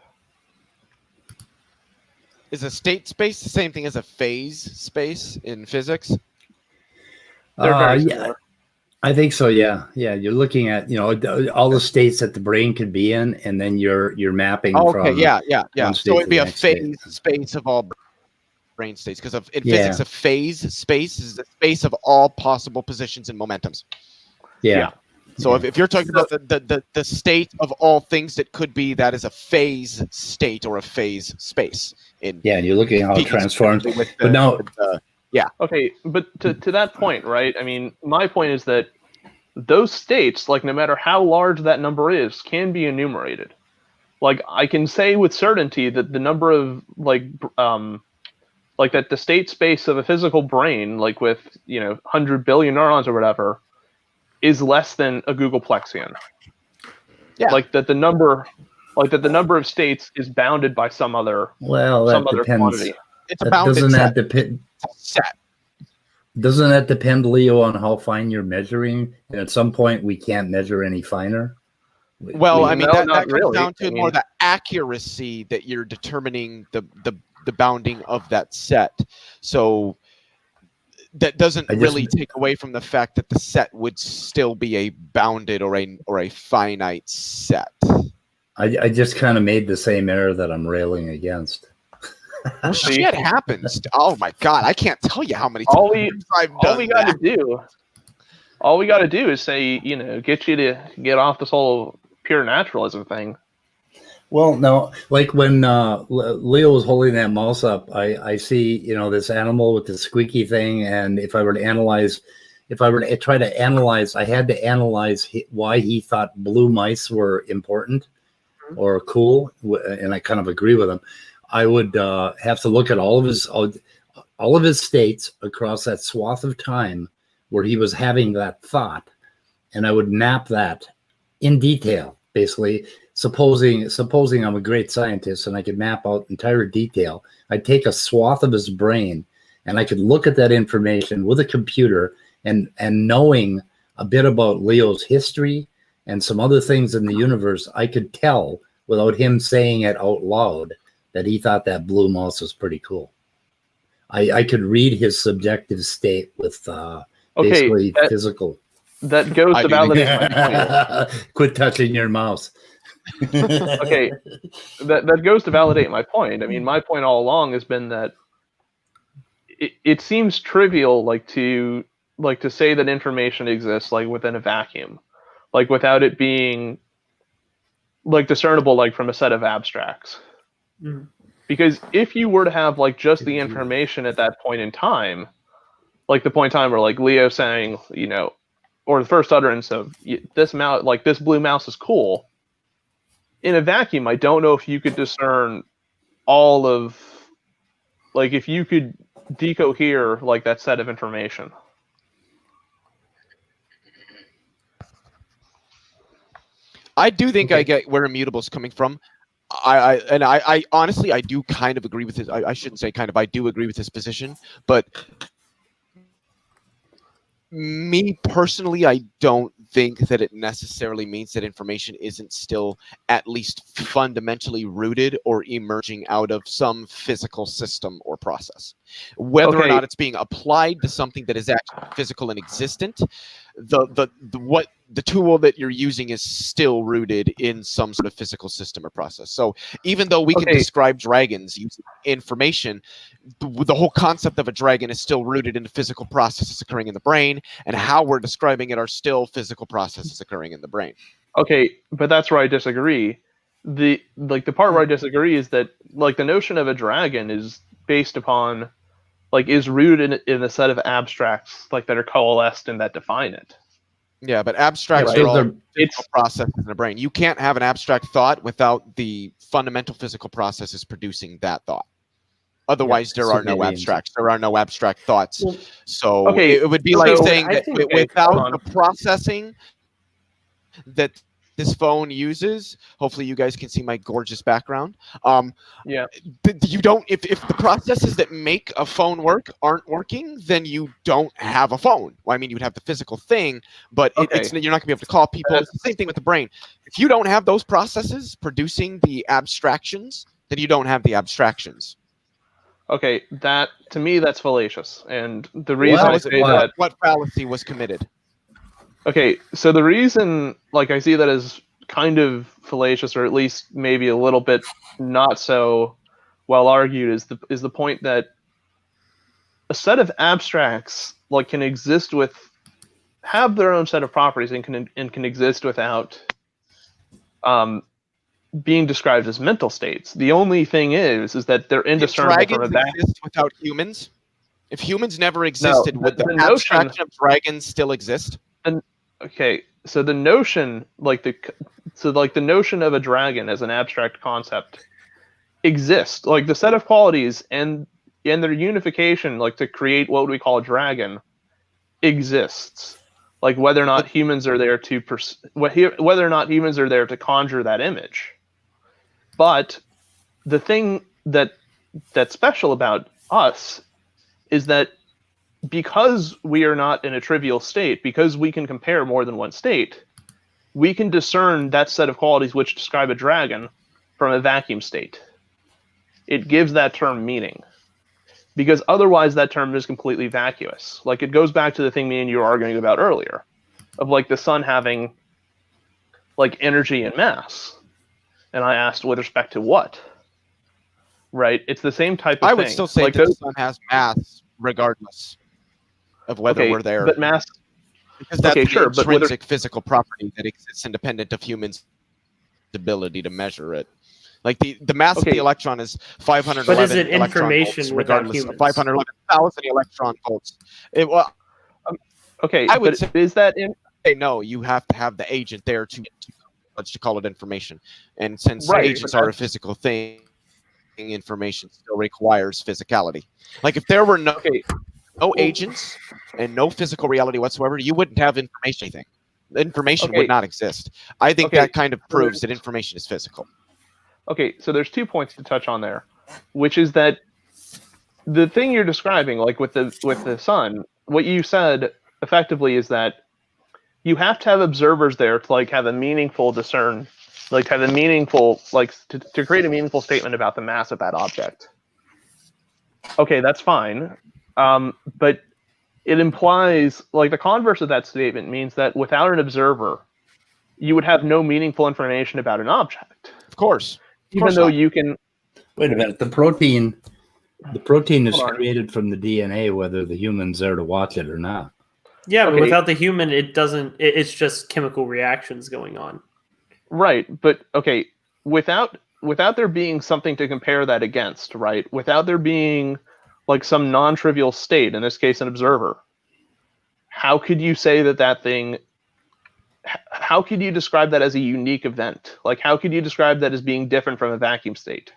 Is a state space the same thing as a phase space in physics? They're very Yeah, similar. I think so. Yeah, you're looking at all the states that the brain could be in, and then you're mapping Oh, okay, from yeah. one So state it'd to be the a next state. phase space of all brain states, because in Yeah. physics, a phase space is the space of all possible positions and momentums. Yeah. So if you're talking about the state of all things that could be, that is a phase state or a phase space. And you're looking at how it speaking transforms. specifically with But now, Okay, but to that point, right? I mean, my point is that those states, like no matter how large that number is, can be enumerated. Like I can say with certainty that the number of like that the state space of a physical brain, like with 100 billion neurons or whatever, is less than a googleplexian. Yeah. Like that the number of states is bounded by some other that other depends. quantity. It's a bounded set. Set. Doesn't that depend, Leo, on how fine you're measuring? And at some point, we can't measure any finer. Well, I mean, No, that not comes really. down to I mean- more the accuracy that you're determining the bounding of that set. So that doesn't really take away from the fact that the set would still be a bounded or a finite set. I just kind of made the same error that I'm railing against. Well, shit happens. Oh my god, I can't tell you how many times All we I've done got that. to do is say, get you to get off this whole pure naturalism thing. Well, no, like when Leo was holding that mouse up, I see, this animal with the squeaky thing. And if I were to try to analyze, I had to analyze why he thought blue mice were important or cool. And I kind of agree with him. I would have to look at all of his states across that swath of time where he was having that thought. And I would map that in detail, basically. Supposing I'm a great scientist and I could map out entire detail, I'd take a swath of his brain and I could look at that information with a computer and knowing a bit about Leo's history and some other things in the universe, I could tell without him saying it out loud that he thought that blue mouse was pretty cool. I could read his subjective state with basically physical. That goes to validate my point. Quit touching your mouse. Okay, that goes to validate my point. I mean, my point all along has been that it seems trivial, to say that information exists like within a vacuum, like without it being like discernible like from a set of abstracts. Mm. Because if you were to have like just the information at that point in time, like the point in time where like Leo saying, or the first utterance of this mouse, like this blue mouse is cool. In a vacuum, I don't know if you could discern all of, like, if you could decohere like that set of information. I do think I get where Immutable's coming from. I honestly, I do kind of agree with his. I shouldn't say kind of. I do agree with his position, but me personally, I don't think that it necessarily means that information isn't still at least fundamentally rooted or emerging out of some physical system or process. Whether or not it's being applied to something that is actually physical and existent, the tool that you're using is still rooted in some sort of physical system or process. So even though we can describe dragons using information, the whole concept of a dragon is still rooted in the physical processes occurring in the brain, and how we're describing it are still physical processes occurring in the brain. Okay, but that's where I disagree. The part where I disagree is that like the notion of a dragon is based upon like is rooted in a set of abstracts like that are coalesced and that define it. Yeah, but abstracts Yeah, are right. all They're- physical processes in the brain. You can't have an abstract thought without the fundamental physical processes producing that thought. Otherwise, there so are no maybe- abstracts. There are no abstract thoughts. Well, So Okay, it would be so like then saying I that think- hold without on. the processing that this phone uses, hopefully you guys can see my gorgeous background. Yeah. You don't. If the processes that make a phone work aren't working, then you don't have a phone. Well, I mean, you would have the physical thing, but Okay. you're not gonna be able to call people. It's the same thing with the brain. If you don't have those processes producing the abstractions, then you don't have the abstractions. Okay, that to me that's fallacious, and the reason What? I What, say that. what fallacy was committed? Okay, so the reason, like, I see that as kind of fallacious, or at least maybe a little bit not so well argued, is the point that a set of abstracts like can exist with have their own set of properties and can exist without being described as mental states. The only thing is that they're Can indiscernible from a dragons exist without humans? If humans never existed, would the abstraction of dragons still exist? Okay, so the notion, the notion of a dragon as an abstract concept exists. Like the set of qualities and their unification, like to create what we call a dragon, exists. Like whether or not humans are there to whether or not humans are there to conjure that image. But the thing that's special about us is that because we are not in a trivial state, because we can compare more than one state, we can discern that set of qualities which describe a dragon from a vacuum state. It gives that term meaning. Because otherwise that term is completely vacuous. Like it goes back to the thing me and you were arguing about earlier, of like the sun having like energy and mass. And I asked with respect to what? Right? It's the same type of thing. I would still say like that the sun has mass regardless of whether we're there. But mass, because that's okay, an sure, but intrinsic physical property that exists independent of humans' ability to measure it. Like the mass of the electron is 511 But is it electron information volts, without regardless humans? of 511,000 electron volts. okay, I would but say- is that in? No, you have to have the agent there to let's call it information. And since Right, agents but are a physical thing, information still requires physicality. Like if there were no agents and no physical reality whatsoever, you wouldn't have information. Anything. Information would not exist. I think that kind of proves that information is physical. Okay, so there's 2 points to touch on there, which is that the thing you're describing, like with the sun, what you said effectively is that you have to have observers there to like have a meaningful discern, like have a meaningful, like to create a meaningful statement about the mass of that object. Okay, that's fine, but it implies, like the converse of that statement means that without an observer, you would have no meaningful information about an object. Of course. Even though you can. Wait a minute. The protein is Hold on. created from the DNA, whether the human's there to watch it or not. Yeah, but Okay. without the human, it doesn't. It's just chemical reactions going on. Right, but okay, without there being something to compare that against, right? Without there being like some non-trivial state, in this case an observer, how could you say that thing, how could you describe that as a unique event? Like how could you describe that as being different from a vacuum state?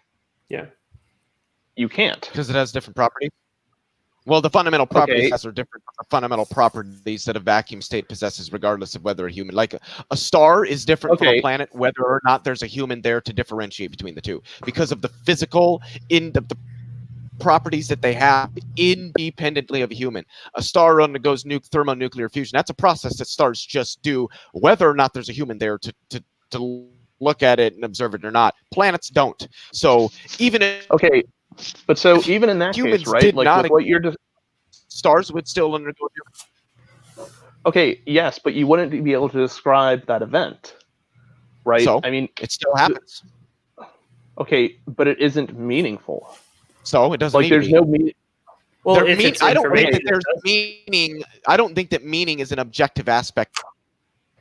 Yeah. You can't. Because it has different properties. Well, the fundamental properties are different from the fundamental properties that a vacuum state possesses, regardless of whether a human, like a star is different from a planet, whether or not there's a human there to differentiate between the two, because of the physical the properties that they have independently of a human. A star undergoes thermonuclear fusion. That's a process that stars just do, whether or not there's a human there to look at it and observe it or not. Planets don't. So even if but so even in that humans case, right? did Like not with what you're stars would still undergo. Okay, yes, but you wouldn't be able to describe that event, right? So, I mean, it still happens. Okay, but it isn't meaningful. So it doesn't. Like there's no meaning. Well, There if mean- it's I don't think that information, there's meaning. I don't think that meaning is an objective aspect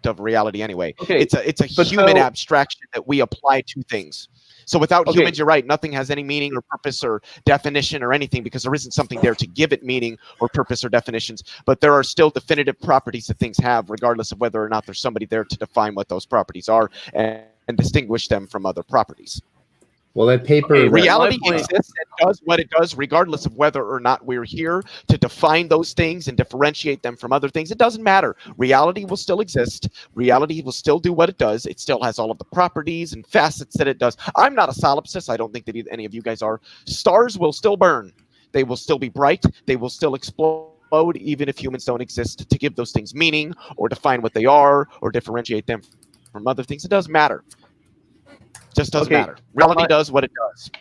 of reality anyway. Okay, It's a but human so- abstraction that we apply to things. So without Okay. humans, you're right, nothing has any meaning or purpose or definition or anything because there isn't something there to give it meaning or purpose or definitions. But there are still definitive properties that things have, regardless of whether or not there's somebody there to define what those properties are and distinguish them from other properties. Well, that paper. Okay, that- Reality my point- exists and does what it does, regardless of whether or not we're here to define those things and differentiate them from other things. It doesn't matter. Reality will still exist. Reality will still do what it does. It still has all of the properties and facets that it does. I'm not a solipsist. I don't think that any of you guys are. Stars will still burn. They will still be bright. They will still explode, even if humans don't exist to give those things meaning or define what they are or differentiate them from other things. It doesn't matter. Just doesn't Okay, matter. Reality does what it does.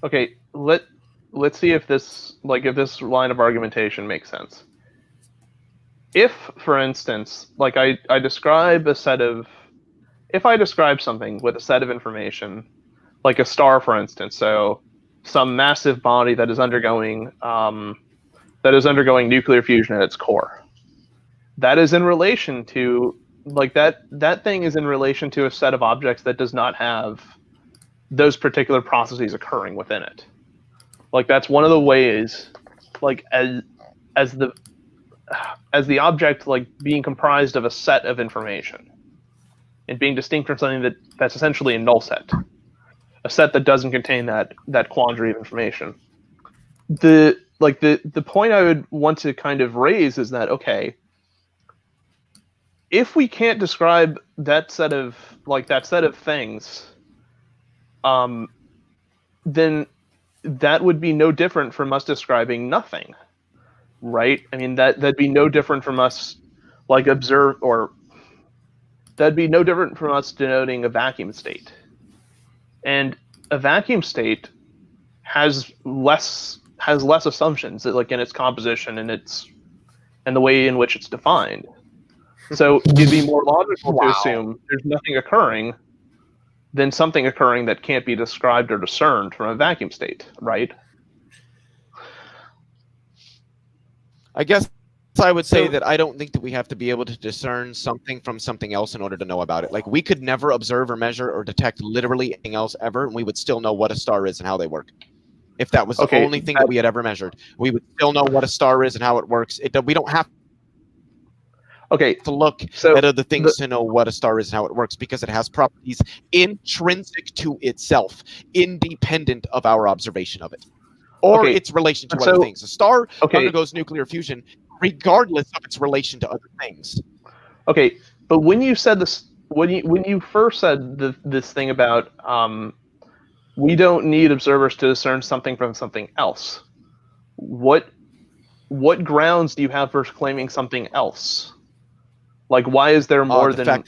Okay, let's see if this line of argumentation makes sense. If, for instance, like I describe if I describe something with a set of information, like a star, for instance, so some massive body that is undergoing nuclear fusion at its core, that is in relation to that thing is in relation to a set of objects that does not have those particular processes occurring within it. Like that's one of the ways, like as the object like being comprised of a set of information and being distinct from something that's essentially a null set, a set that doesn't contain that quandary of information. The point I would want to kind of raise is that, okay, if we can't describe that set of things, then that would be no different from us describing nothing, right? I mean, that'd be no different from us that'd be no different from us denoting a vacuum state. And a vacuum state has less assumptions, like in its composition and the way in which it's defined. So it'd be more logical to assume there's nothing occurring than something occurring that can't be described or discerned from a vacuum state, right? I guess I would say that I don't think that we have to be able to discern something from something else in order to know about it. Like we could never observe or measure or detect literally anything else ever, and we would still know what a star is and how they work. If that was the only thing that we had ever measured, we would still know what a star is and how it works. We don't have to look at other things to know what a star is and how it works because it has properties intrinsic to itself, independent of our observation of it, or its relation to other things. A star undergoes nuclear fusion regardless of its relation to other things. Okay, but when you said this, when you first said this thing about we don't need observers to discern something from something else, what grounds do you have for claiming something else? Like, why is there more than one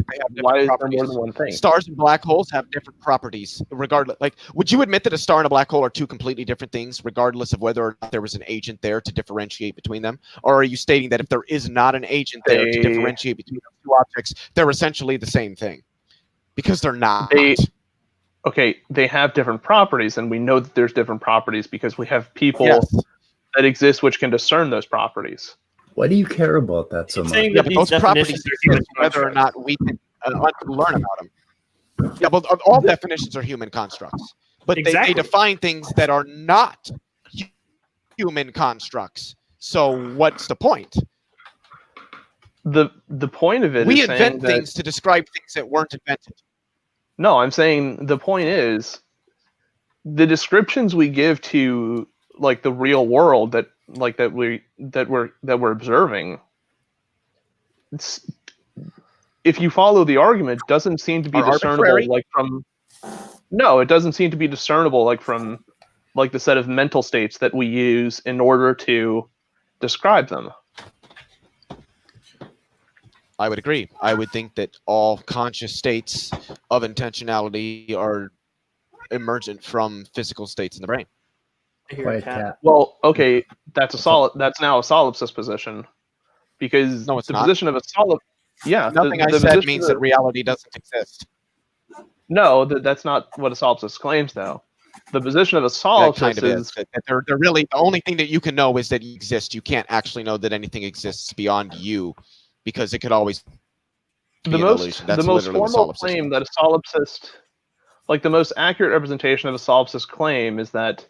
thing? Stars and black holes have different properties, regardless. Like, would you admit that a star and a black hole are two completely different things, regardless of whether or not there was an agent there to differentiate between them? Or are you stating that if there is not an agent there to differentiate between those two objects, they're essentially the same thing? Because they're not. They have different properties, and we know that there's different properties because we have people that exist which can discern those properties. Why do you care about that so much? Yeah, but those properties exist whether or not we can learn about them. Yeah, but all definitions are human constructs. But they define things that are not human constructs. So what's the point? The point of it we is invent things to describe things that weren't invented. No, I'm saying the point is the descriptions we give to like the real world that we're observing. If you follow the argument, doesn't seem to be discernible arbitrary? It doesn't seem to be discernible from the set of mental states that we use in order to describe them. I would agree. I would think that all conscious states of intentionality are emergent from physical states in the brain. Well, okay, that's now a solipsist position, because no, it's the not. Position of a solipsist. Yeah, nothing I said means that reality doesn't exist. No, that's not what a solipsist claims, though. The position of a solipsist kind of is. They're really the only thing that you can know is that you exist. You can't actually know that anything exists beyond you, because it could always be the most formal claim that a solipsist. like the most accurate representation of a solipsist claim is that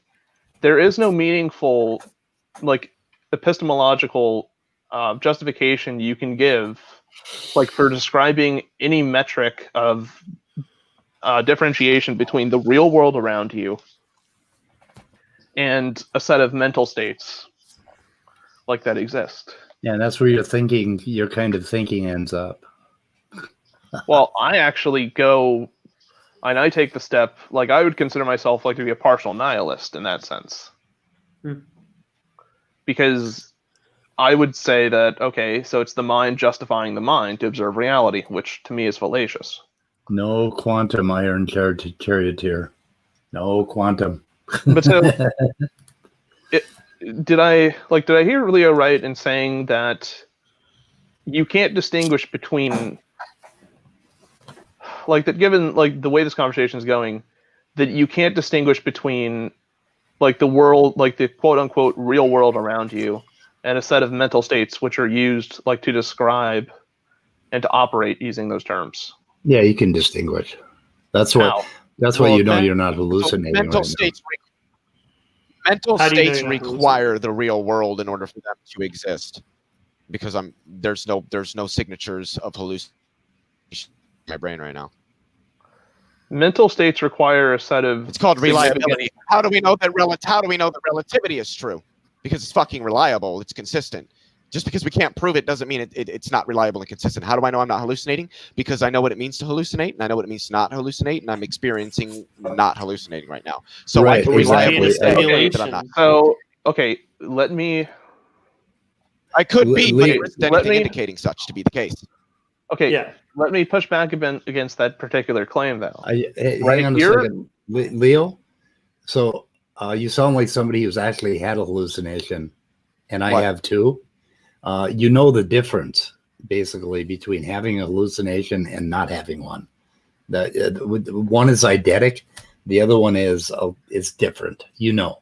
there is no meaningful, like, epistemological justification you can give, like, for describing any metric of differentiation between the real world around you and a set of mental states like that exist. Yeah, that's where your kind of thinking ends up. Well, I actually go, and I take the step, like, I would consider myself like to be a partial nihilist in that sense. Because I would say that, okay, so it's the mind justifying the mind to observe reality, which to me is fallacious. No quantum iron charioteer. No quantum. But so, did I hear Leo right in saying that you can't distinguish between, like, that given, like, the way this conversation is going, that you can't distinguish between, like, the world, like the quote-unquote real world around you and a set of mental states which are used, like, to describe and to operate using those terms? Yeah, you can distinguish. That's what. That's why you know you're not hallucinating. Mental right states, require the real world in order for them to exist, because there's no signatures of hallucination in my brain right now. Mental states require a set of. It's called reliability. How do we know that relativity is true? Because it's fucking reliable. It's consistent. Just because we can't prove it doesn't mean it's not reliable and consistent. How do I know I'm not hallucinating? Because I know what it means to hallucinate, and I know what it means to not hallucinate, and I'm experiencing not hallucinating right now. So Right, I can reliably exactly. say that I'm not. So, okay, let me. I could be, but there isn't let anything me- indicating such to be the case. Okay, Yeah. let me push back against that particular claim, though. Hey, Right hang on a here- second, Leo. So you sound like somebody who's actually had a hallucination, and I What? have too. You know the difference basically between having a hallucination and not having one. One is eidetic, the other one is different. You know.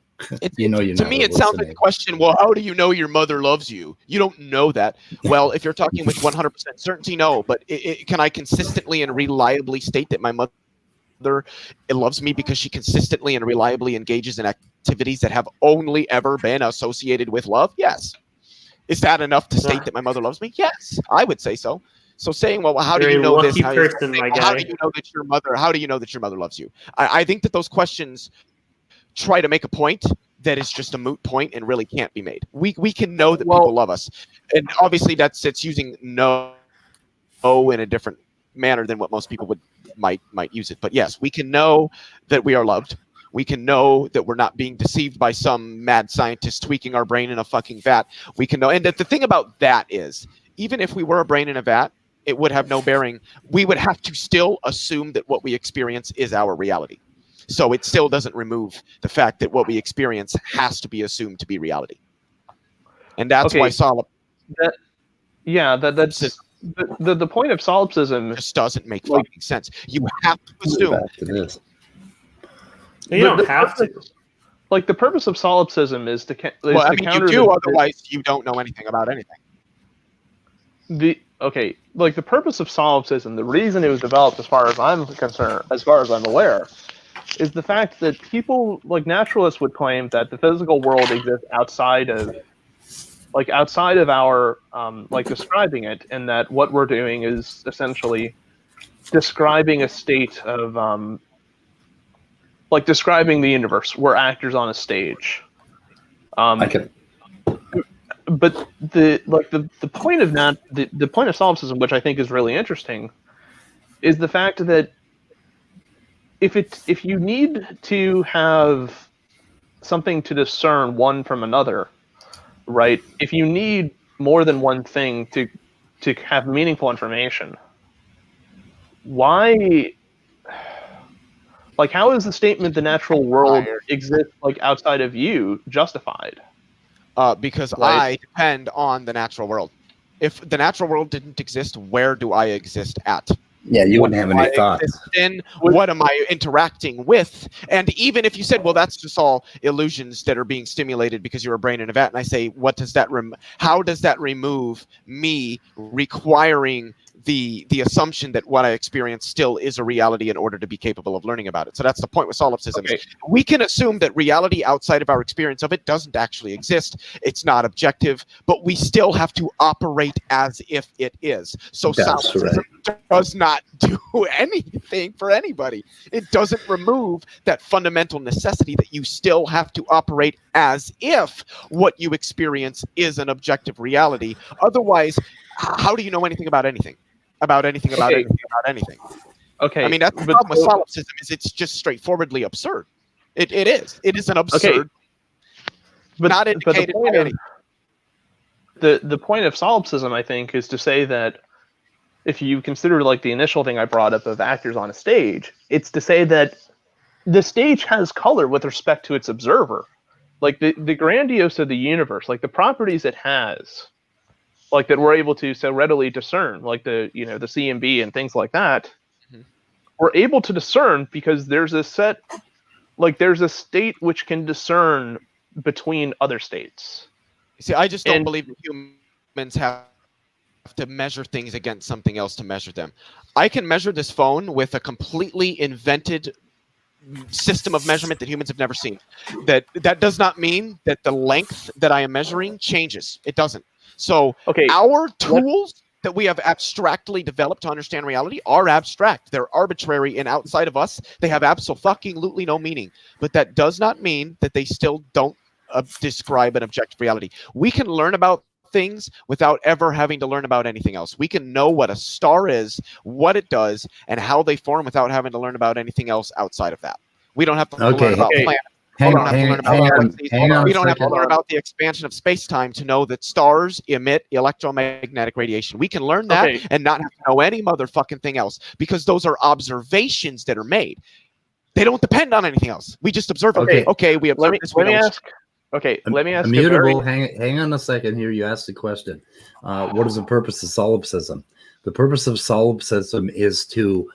You know, you're To not me, it sounds like the hallucinating. question, well, how do you know your mother loves you? You don't know that. Well, if you're talking with 100% certainty, no. But can I consistently and reliably state that my mother loves me because she consistently and reliably engages in activities that have only ever been associated with love? Yes. Is that enough to state that my mother loves me? Yes, I would say so. So saying, well, how do Very you know this? lucky How, person, my how guy. do you know that your mother? How do you know that your mother loves you? I think that those questions try to make a point that is just a moot point and really can't be made. We can know that people love us, and obviously it's using no in a different manner than what most people might use it. But yes, we can know that we are loved. We can know that we're not being deceived by some mad scientist tweaking our brain in a fucking vat. We can know, and the thing about that is, even if we were a brain in a vat, it would have no bearing. We would have to still assume that what we experience is our reality. So it still doesn't remove the fact that what we experience has to be assumed to be reality. And that's why that's the point of solipsism just doesn't make fucking sense. You have to assume. Back to this. You don't have to. Like, the purpose of solipsism is to Well, I mean, you counter do, otherwise you don't know anything about anything. like the purpose of solipsism, the reason it was developed, as far as I'm concerned, as far as I'm aware, is the fact that people, like naturalists, would claim that the physical world exists outside of our describing it, and that what we're doing is essentially describing a state of describing the universe. We're actors on a stage. But the point of the point of solipsism, which I think is really interesting, is the fact that if you need to have something to discern one from another, right? If you need more than one thing to have meaningful information, why? Like, how is the statement the natural world exists outside of you justified? Because I depend on the natural world. If the natural world didn't exist, where do I exist at? Yeah, you wouldn't have any thoughts. Then what am I interacting with? And even if you said, well, that's just all illusions that are being stimulated because you're a brain in a vat, and I say, what does that how does that remove me requiring the assumption that what I experience still is a reality in order to be capable of learning about it. So that's the point with solipsism. Okay. We can assume that reality outside of our experience of it doesn't actually exist. It's not objective, but we still have to operate as if it is. So That's solipsism does not do anything for anybody. It doesn't remove that fundamental necessity that you still have to operate as if what you experience is an objective reality. Otherwise, how do you know anything about anything? About anything, about Okay. anything, about anything? Okay. I mean, that's the but problem with so- solipsism is it's just straightforwardly absurd. It is. It is an absurd, but, not but indicated by any. the point of solipsism, I think, is to say that if you consider like the initial thing I brought up of actors on a stage, it's to say that the stage has color with respect to its observer. Like the grandiose of the universe, like the properties it has, like that we're able to so readily discern, like the CMB and things like that, we're able to discern because there's a set, like there's a state which can discern between other states. See, I just don't And- believe that humans have to measure things against something else to measure them. I can measure this phone with a completely invented system of measurement that humans have never seen. That does not mean that the length that I am measuring changes. It doesn't. So Okay, our tools that we have abstractly developed to understand reality are abstract. They're arbitrary and outside of us. They have absolutely no meaning. But that does not mean that they still don't describe an objective reality. We can learn about things without ever having to learn about anything else. We can know what a star is, what it does, and how they form without having to learn about anything else outside of that. We don't have to Okay. learn about Okay. planets. Hang We on, don't have to hang learn on, about hang on, galaxies. hang on We a don't have to second. learn about the expansion of space-time to know that stars emit electromagnetic radiation. We can learn that Okay. and not have to know any motherfucking thing else because those are observations that are made. They don't depend on anything else. We just observe it. Okay. Okay, we observe this. We know it's- let me ask a Immutable. very- Hang on a second here. You asked the question. What is the purpose of solipsism? The purpose of solipsism is to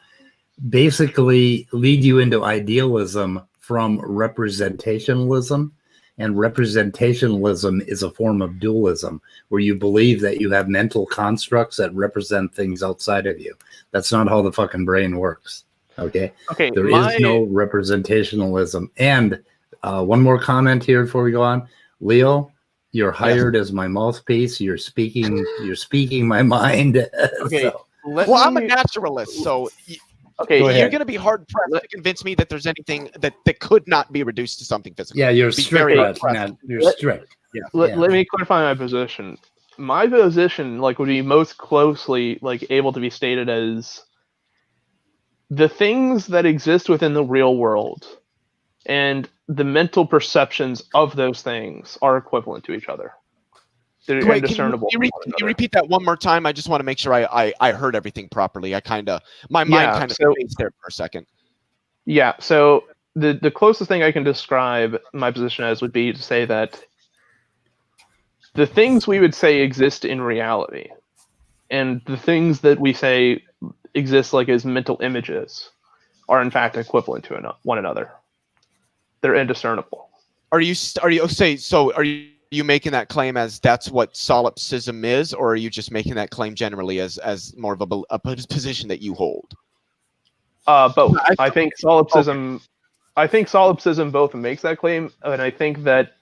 basically lead you into idealism from representationalism. And representationalism is a form of dualism where you believe that you have mental constructs that represent things outside of you. That's not how the fucking brain works. Okay. Okay, There is no representationalism. And one more comment here before we go on. Leo, you're hired as my mouthpiece. You're speaking my mind. Okay. So, Well, I'm a naturalist, so Okay, Go you're ahead. going to be hard pressed to convince me that there's anything that could not be reduced to something physical. yeah, you're Be strict. very Raj. impressed. Now, you're Let- strict. Let, Yeah. let me clarify my position. My position, like, would be most closely, like, able to be stated as the things that exist within the real world and the mental perceptions of those things are equivalent to each other. They're Wait, indiscernible. Can you repeat that one more time? I just want to make sure I heard everything properly. My mind Yeah, kind of so- spaced there for a second. Yeah, so the closest thing I can describe my position as would be to say that the things we would say exist in reality and the things that we say exist like as mental images are in fact equivalent to one another. They're indiscernible. Are you making that claim as that's what solipsism is, or are you just making that claim generally as more of a position that you hold? Both. I think solipsism. I think solipsism both makes that claim, and I think that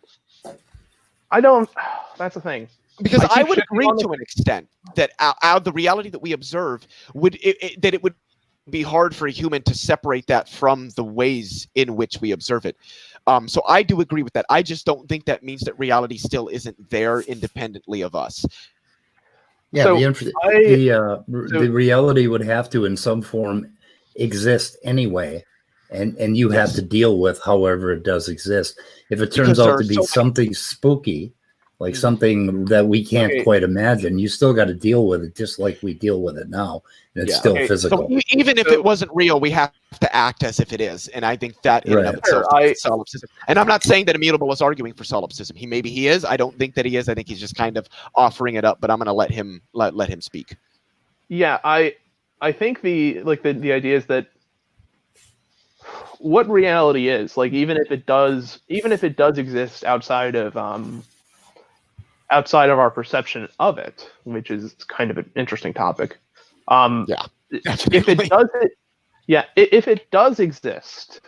I don't. That's the thing. Because I keep would shifting agree on to an extent that out the reality that we observe that it would be hard for a human to separate that from the ways in which we observe it. So I do agree with that. I just don't think that means that reality still isn't there independently of us. Yeah, So the reality would have to, in some form, exist anyway, and you have to deal with however it does exist. If it turns Because there out are to be so something spooky, like something that we can't Okay. quite imagine, you still got to deal with it, just like we deal with it now, and it's Yeah. still Okay, so physical. So even if it wasn't real, we have to act as if it is, and I think that in and of Right. itself Sure, is solipsism. And I'm not saying that Immutable is arguing for solipsism. Maybe he is. I don't think that he is. I think he's just kind of offering it up. But I'm going to let him speak. Yeah, I think the idea is that what reality is, like, even if it does exist outside of our perception of it, which is kind of an interesting topic. Yeah, if it does, if it does exist,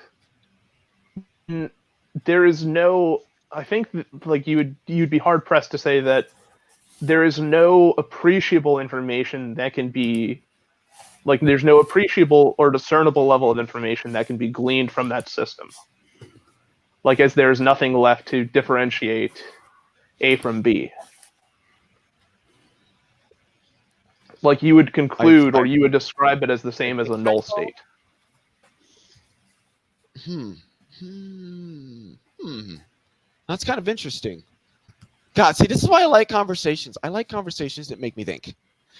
there is no. I think like you'd be hard pressed to say that there is no appreciable information that can be like there's no appreciable or discernible level of information that can be gleaned from that system. Like as there is nothing left to differentiate A from B. Like you would conclude or you would describe it as the same as a null state. That's kind of interesting. God, see, this is why I like conversations. I like conversations that make me think.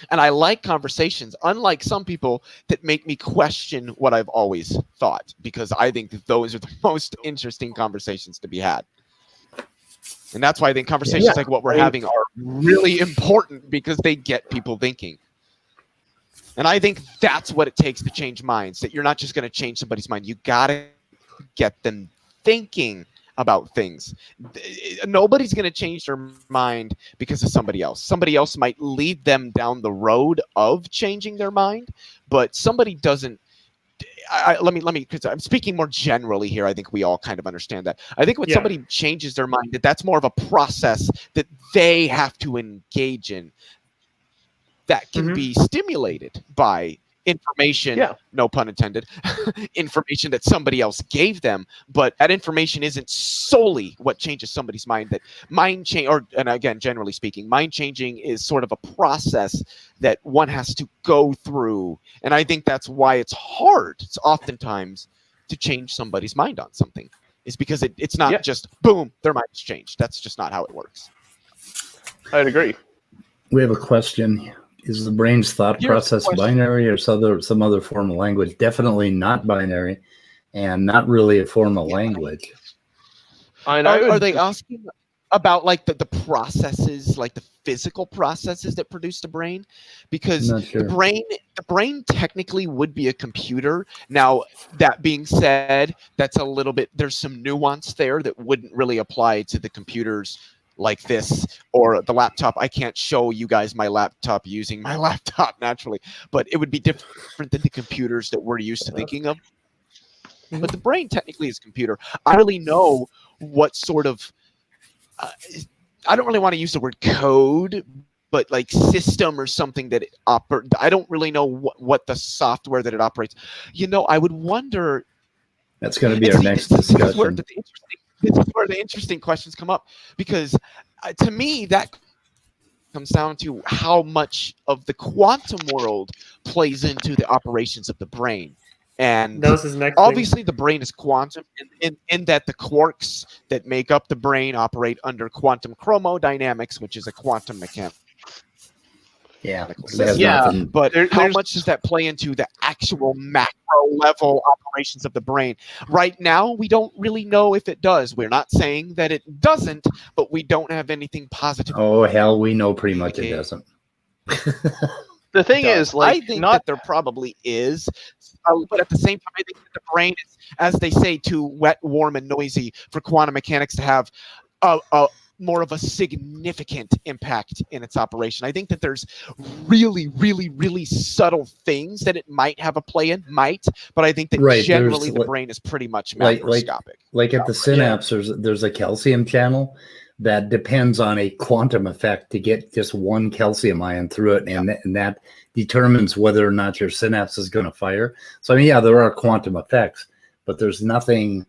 And I like conversations, unlike some people, that make me question what I've always thought, because I think that those are the most interesting conversations to be had. And that's why I think conversations like what we're having are really important, because they get people thinking. And I think that's what it takes to change minds, that you're not just going to change somebody's mind. You got to get them thinking about things. Nobody's going to change their mind because of somebody else. Somebody else might lead them down the road of changing their mind, but somebody doesn't. Let me, because I'm speaking more generally here. I think we all kind of understand that. I think when somebody changes their mind, that's more of a process that they have to engage in, that can be stimulated by information, no pun intended, information that somebody else gave them. But that information isn't solely what changes somebody's mind. That mind change, and again, generally speaking, mind changing is sort of a process that one has to go through. And I think that's why it's hard. It's oftentimes to change somebody's mind on something, is because it's not just boom, their mind has changed. That's just not how it works. I'd agree. We have a question. Is the brain's thought process binary or some other form of language? Definitely not binary, and not really a form of language. Are they asking about like the processes, like the physical processes that produce the brain? Because the brain technically would be a computer. Now, that being said, that's a little bit, there's some nuance there that wouldn't really apply to the computers like this or the laptop. I can't show you guys my laptop using my laptop naturally, but it would be different than the computers that we're used to thinking of. But the brain technically is a computer. I really know what sort of I don't really want to use the word code, but like system or something that it I don't really know what the software that it operates. You know, I would wonder. That's going to be our next discussion. This is where the interesting questions come up, because to me that comes down to how much of the quantum world plays into the operations of the brain. And obviously the brain is quantum in that the quarks that make up the brain operate under quantum chromodynamics, which is a quantum mechanics. But how much does that play into the actual macro level operations of the brain? Right now, we don't really know if it does. We're not saying that it doesn't, but we don't have anything positive. Oh, hell, we know pretty much it doesn't. The thing is, like, I think that there probably is, but at the same time, I think that the brain is, as they say, too wet, warm, and noisy for quantum mechanics to have more of a significant impact in its operation. I think that there's really, really, really subtle things that it might have a play in, but I think that generally the brain is pretty much macroscopic. Like at the synapse, there's a calcium channel that depends on a quantum effect to get just one calcium ion through it, and that determines whether or not your synapse is going to fire. So I mean, there are quantum effects, but there's nothing.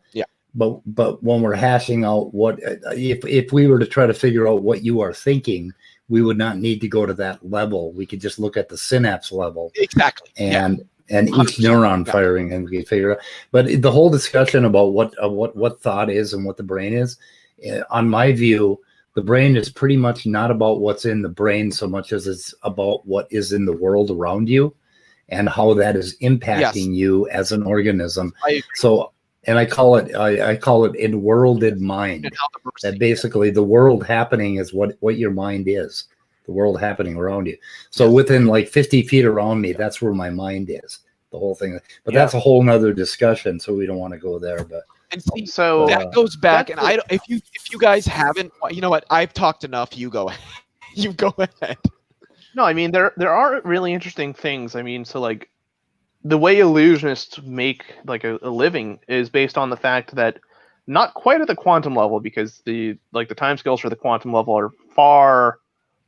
But when we're hashing out what if we were to try to figure out what you are thinking, we would not need to go to that level. We could just look at the synapse level. Exactly. And each neuron firing, and we could figure it out. But the whole discussion about what thought is and what the brain is, on my view, the brain is pretty much not about what's in the brain so much as it's about what is in the world around you and how that is impacting you as an organism. So. And I call it enworlded mind. That basically the world happening is what your mind is, the world happening around you. So within like 50 feet around me, that's where my mind is, the whole thing. But that's a whole nother discussion, so we don't want to go there. But and see, so that goes back, and if you guys haven't, you know what? I've talked enough. You go, you go ahead. No, I mean there are really interesting things. I mean, so like the way illusionists make like a living is based on the fact that not quite at the quantum level, because the timescales for the quantum level are far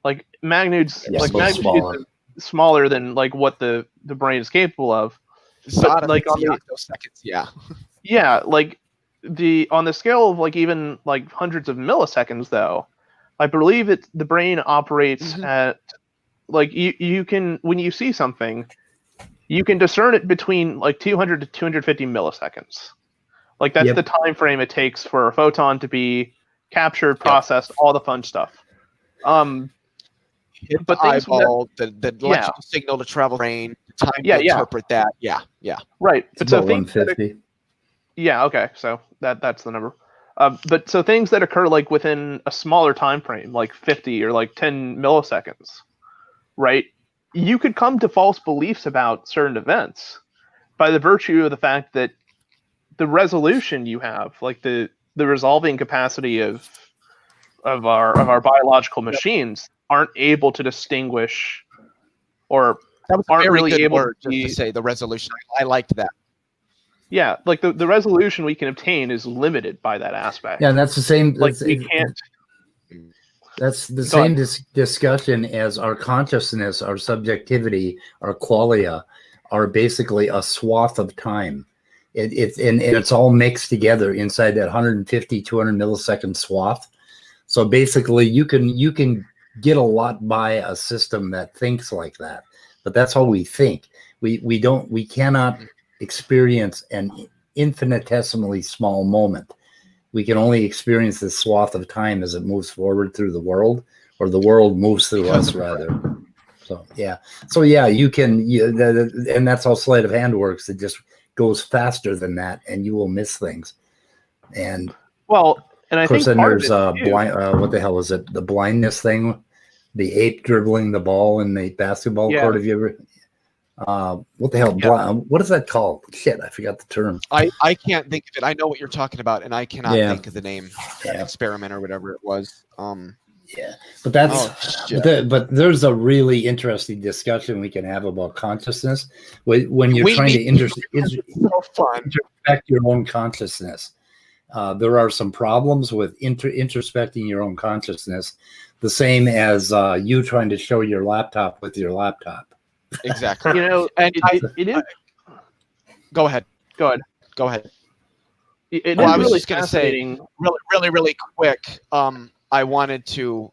like magnitudes smaller than like what the brain is capable of. But, like on the seconds, yeah. Yeah, like on the scale of like even like hundreds of milliseconds though, I believe the brain operates at like you can, when you see something, you can discern it between like 200 to 250 milliseconds. Like that's the time frame it takes for a photon to be captured, processed, all the fun stuff. Hit the eyeball, the electrical signal to travel brain, time to interpret that. Yeah. Right. It's about 150. Okay. So that's the number. But so things that occur like within a smaller time frame, like 50 or like 10 milliseconds, right? You could come to false beliefs about certain events by the virtue of the fact that the resolution you have, like the resolving capacity of our biological machines, aren't able to distinguish, or that was aren't a very really good able word to say the resolution. I liked that. Yeah, like the resolution we can obtain is limited by that aspect. Yeah, and that's the same. Like we can't. That's the same discussion as our consciousness, our subjectivity, our qualia are basically a swath of time. It's all mixed together inside that 150, 200 millisecond swath. So basically, you can get a lot by a system that thinks like that, but that's how we think. We cannot experience an infinitesimally small moment. We can only experience this swath of time as it moves forward through the world, or the world moves through us rather. So you can, and that's how sleight of hand works. It just goes faster than that, and you will miss things. And and of course, then there's blind. What the hell is it? The blindness thing, the ape dribbling the ball in the basketball court. Have you ever? What the hell? What is that called? Shit, I forgot the term. I can't think of it. I know what you're talking about, and I cannot think of the name. Experiment or whatever it was. But that's but there's a really interesting discussion we can have about consciousness when you're trying to introspect your own consciousness. There are some problems with introspecting your own consciousness, the same as you trying to show your laptop with your laptop. Exactly. And it is. Go ahead. It I is was really just going to say, really quick. I wanted to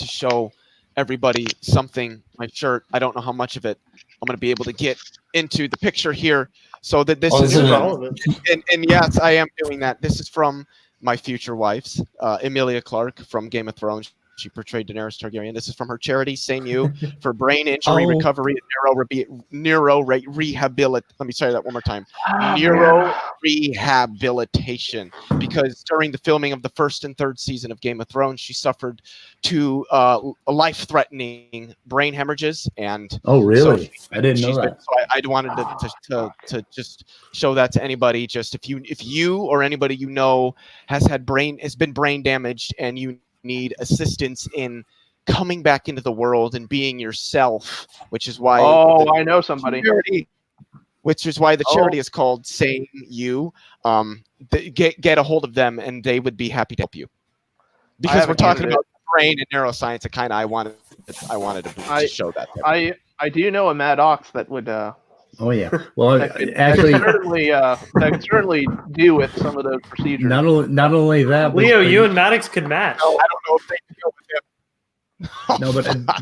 show everybody something. My shirt. I don't know how much of it I'm going to be able to get into the picture here, so that this is relevant. And yes, I am doing that. This is from my future wife's, Emilia Clarke from Game of Thrones. She portrayed Daenerys Targaryen. This is from her charity, Same You, for brain injury recovery and neuro rehabilitation. Let me say that one more time. Neuro rehabilitation. Because during the filming of the first and third season of Game of Thrones, she suffered two life-threatening brain hemorrhages. And really? I didn't know that. So I wanted to just show that to anybody. Just if you or anybody you know has been brain damaged and you need assistance in coming back into the world and being yourself, which is why I know somebody. Which is why the charity is called Same You. Get a hold of them, and they would be happy to help you. Because we're talking about brain and neuroscience, I wanted to show that. I do know a Mad Ox that would. Oh yeah. Well, that could certainly do with some of those procedures. Not only that, Leo, you and Maddox could match. No, I don't know if they deal with him. No,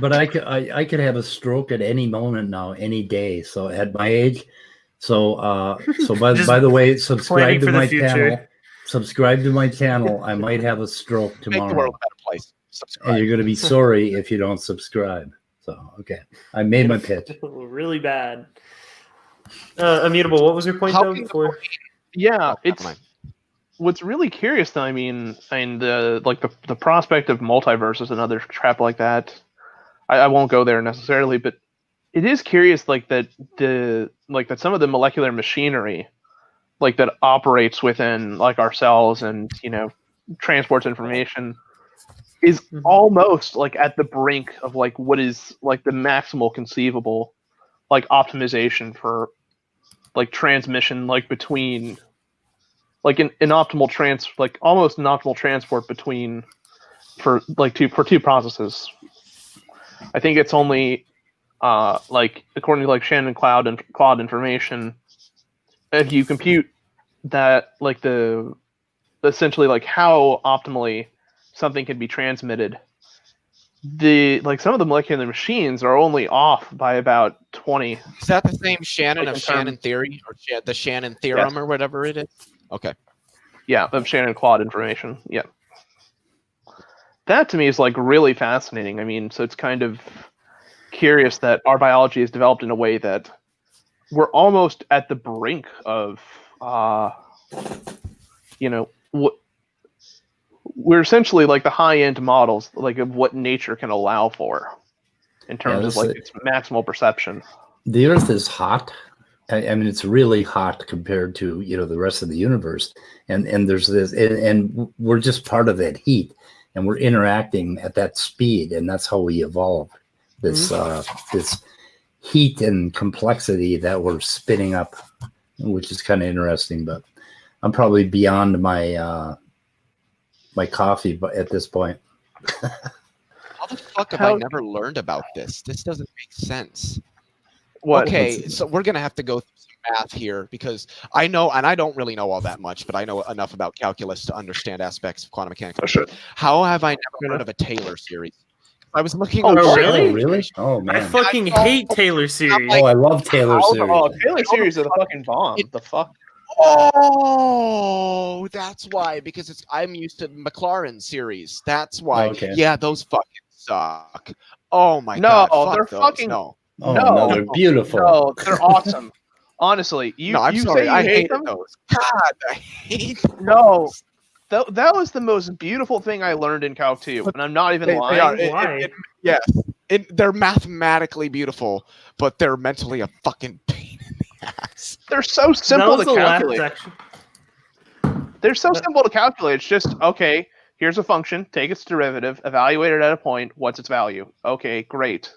but I could have a stroke at any moment now, any day. So at my age, so by the way, subscribe to my channel. Subscribe to my channel. I might have a stroke tomorrow. Make the world a better place. Subscribe. And you're going to be sorry if you don't subscribe. So okay, I made my pitch. Really bad. Immutable. What was your point though? Before? It's what's really curious though. I mean, the prospect of multiverses and other crap like that. I won't go there necessarily, but it is curious, that some of the molecular machinery, that operates within our cells and transports information, is almost like at the brink of like what is like the maximal conceivable like optimization for like transmission like between like an optimal like almost an optimal transport between for two processes. I think it's only like according to like Shannon Cloud and Claude information, if you compute that like the essentially like how optimally something can be transmitted, the like some of the molecular machines are only off by about 20. Is that the same Shannon Like of Shannon theory or the Shannon theorem or whatever it is? Okay. Yeah, of Shannon Claude information. Yeah. That to me is like really fascinating. I mean, so it's kind of curious that our biology is developed in a way that we're almost at the brink of, we're essentially like the high-end models, like of what nature can allow for in terms of like its maximal perception. The Earth is hot. I mean, it's really hot compared to the rest of the universe, and there's this, and we're just part of that heat, and we're interacting at that speed, and that's how we evolved. This this heat and complexity that we're spinning up, which is kind of interesting. But I'm probably beyond my my coffee, but at this point. How the fuck have I never learned about this? This doesn't make sense. What? Okay, so we're gonna have to go through some math here because I know, and I don't really know all that much, but I know enough about calculus to understand aspects of quantum mechanics. Oh, sure. How have I never heard of a Taylor series? I was looking. Oh, up really? Oh, really? Oh man! I fucking hate Taylor series. Oh, I love Taylor series. Oh, Taylor series are the fucking bomb. The fuck? Oh, that's why. Because I'm used to McLaren series. That's why. Okay. Yeah, those fucking suck. Oh my god. No, they're those. fucking. No. Oh, no, they're beautiful. No, they're awesome. Honestly, I'm you sorry. say you I hate hate them? those. God, I hate those. No, that was the most beautiful thing I learned in Calc 2, and I'm not even lying. They are. Why? Yes. They're mathematically beautiful, but they're mentally a fucking pain in the ass. They're so simple to That was the last calculate. section. They're so simple to calculate. It's just, okay, here's a function, take its derivative, evaluate it at a point, what's its value? Okay, great.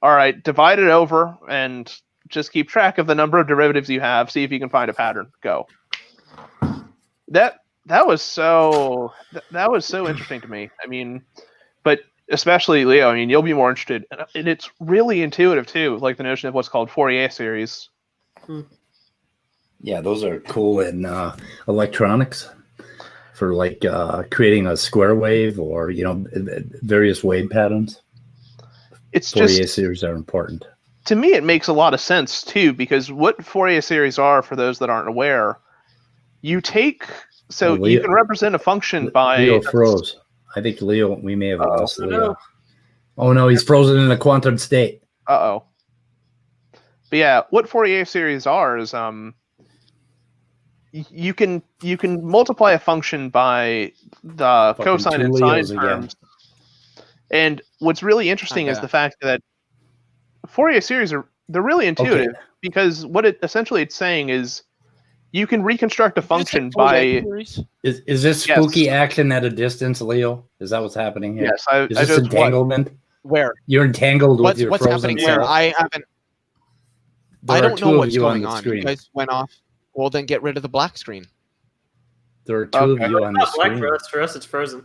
All right, divide it over and just keep track of the number of derivatives you have, see if you can find a pattern. Go. That was so interesting to me. I mean, but especially Leo, I mean, you'll be more interested. And it's really intuitive too, like the notion of what's called Fourier series. Yeah, those are cool in electronics for like creating a square wave or various wave patterns. It's Fourier just series are important. To me, it makes a lot of sense too, because what Fourier series are, for those that aren't aware, you take you can represent a function by Leo froze. I think Leo. We may have lost Leo. No. Oh no, he's frozen in a quantum state. But yeah, what Fourier series are is you can multiply a function by the Fucking cosine and two sine Leos again. terms. And what's really interesting is the fact that Fourier series they're really intuitive because what it's saying is you can reconstruct a function by. Is this spooky action at a distance, Leo? Is that what's happening here? Yes, Is this entanglement? Where? You're entangled with your what's frozen happening where? self. I haven't. There I are don't two know of what's you on going the on. screen. You guys went off. Well, then get rid of the black screen. There are two of you on the It's not black screen. for us. For us, it's frozen.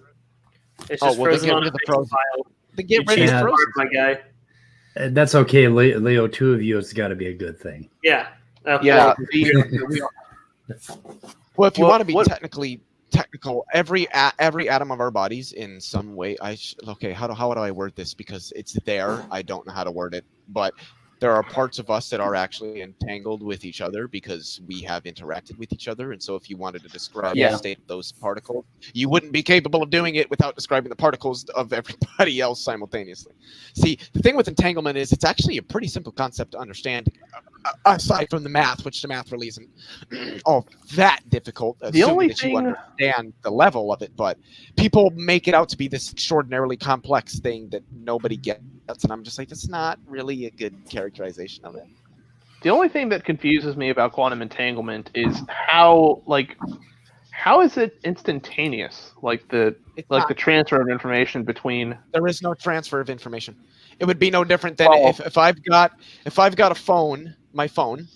It's Oh, just well, then frozen get on rid a of the pixel frozen. file. Then get You rid of change the the frozen. part, my guy. That's okay, Leo. Two of you, it's got to be a good thing. Yeah. Okay. Yeah. Well, if you Well, want to be what- technical, every atom of our bodies in some way. How would I word this? Because it's there. I don't know how to word it, but there are parts of us that are actually entangled with each other because we have interacted with each other. And so, if you wanted to describe the state of those particles, you wouldn't be capable of doing it without describing the particles of everybody else simultaneously. See, the thing with entanglement is it's actually a pretty simple concept to understand, aside from the math, which the math really isn't all that difficult. The only that you thing- understand the level of it, but people make it out to be this extraordinarily complex thing that nobody gets, and I'm just like, that's not really a good characterization of it. The only thing that confuses me about quantum entanglement is how how is it instantaneous? Like the It's like not. the transfer of information between. There is no transfer of information. It would be no different than Well- if I've got a phone, my phone.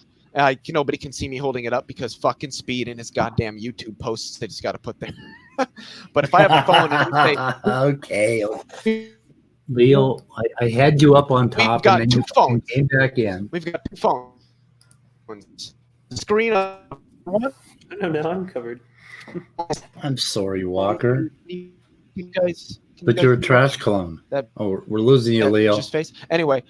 Nobody can see me holding it up because fucking Speed and his goddamn YouTube posts that he's got to put there. But if I have a phone and you Okay. Leo, I had you up on top got and then two you phones. came back in. we've got 2 phones, the screen of one, I don't know. I'm covered. I'm sorry, Walker, you guys. can but you you're a guys- trash clone. That- Oh, we're losing you, Leo. Just face. Anyway,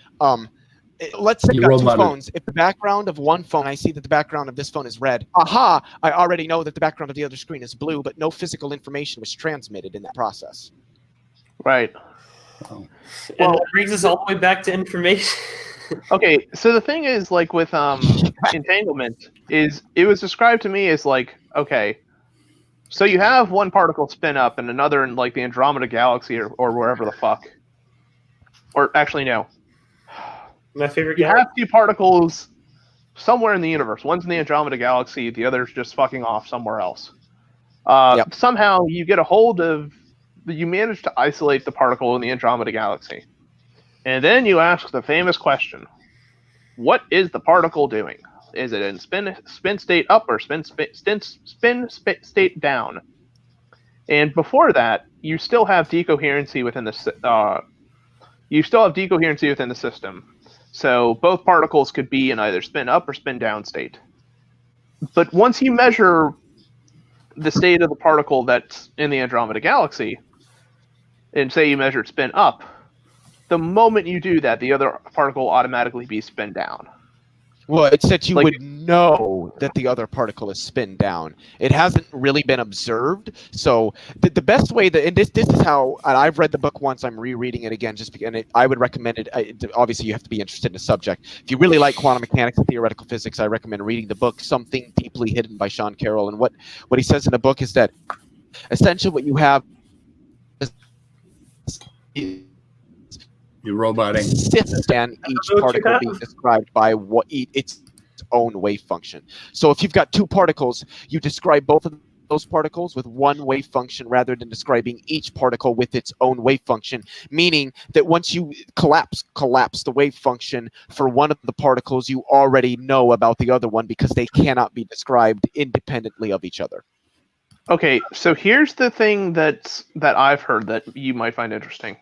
let's say You I've got 2 roboted. phones. If the background of one phone, I see that the background of this phone is red. Aha! I already know that the background of the other screen is blue, but no physical information was transmitted in that process. Right. Oh. And that brings us all the way back to information. Okay, so the thing is, like with entanglement, is it was described to me as like, okay, so you have one particle spin up and another in like the Andromeda Galaxy or wherever the fuck. Or actually, no. My favorite You guy. have 2 particles somewhere in the universe. One's in the Andromeda Galaxy, the other's just fucking off somewhere else. Yep. Somehow you get a hold of, you manage to isolate the particle in the Andromeda Galaxy. And then you ask the famous question, what is the particle doing? Is it in spin state up or spin state down? And before that, you still have decoherency within the system. So both particles could be in either spin up or spin down state. But once you measure the state of the particle that's in the Andromeda Galaxy, and say you measure it spin up, the moment you do that, the other particle will automatically be spin down. Well, it's that you Like- would know that the other particle is spin down. It hasn't really been observed. So the best way that, and this is how, and I've read the book once, I'm rereading it again, just because, and I would recommend it. Obviously, you have to be interested in the subject. If you really like quantum mechanics and theoretical physics, I recommend reading the book Something Deeply Hidden by Sean Carroll. And what he says in the book is that essentially what you have is You're roboting. system, each what you particle have. being described by what its own wave function. So if you've got 2 particles, you describe both of those particles with one wave function rather than describing each particle with its own wave function, meaning that once you collapse the wave function for one of the particles, you already know about the other one because they cannot be described independently of each other. Okay, so here's the thing that I've heard that you might find interesting.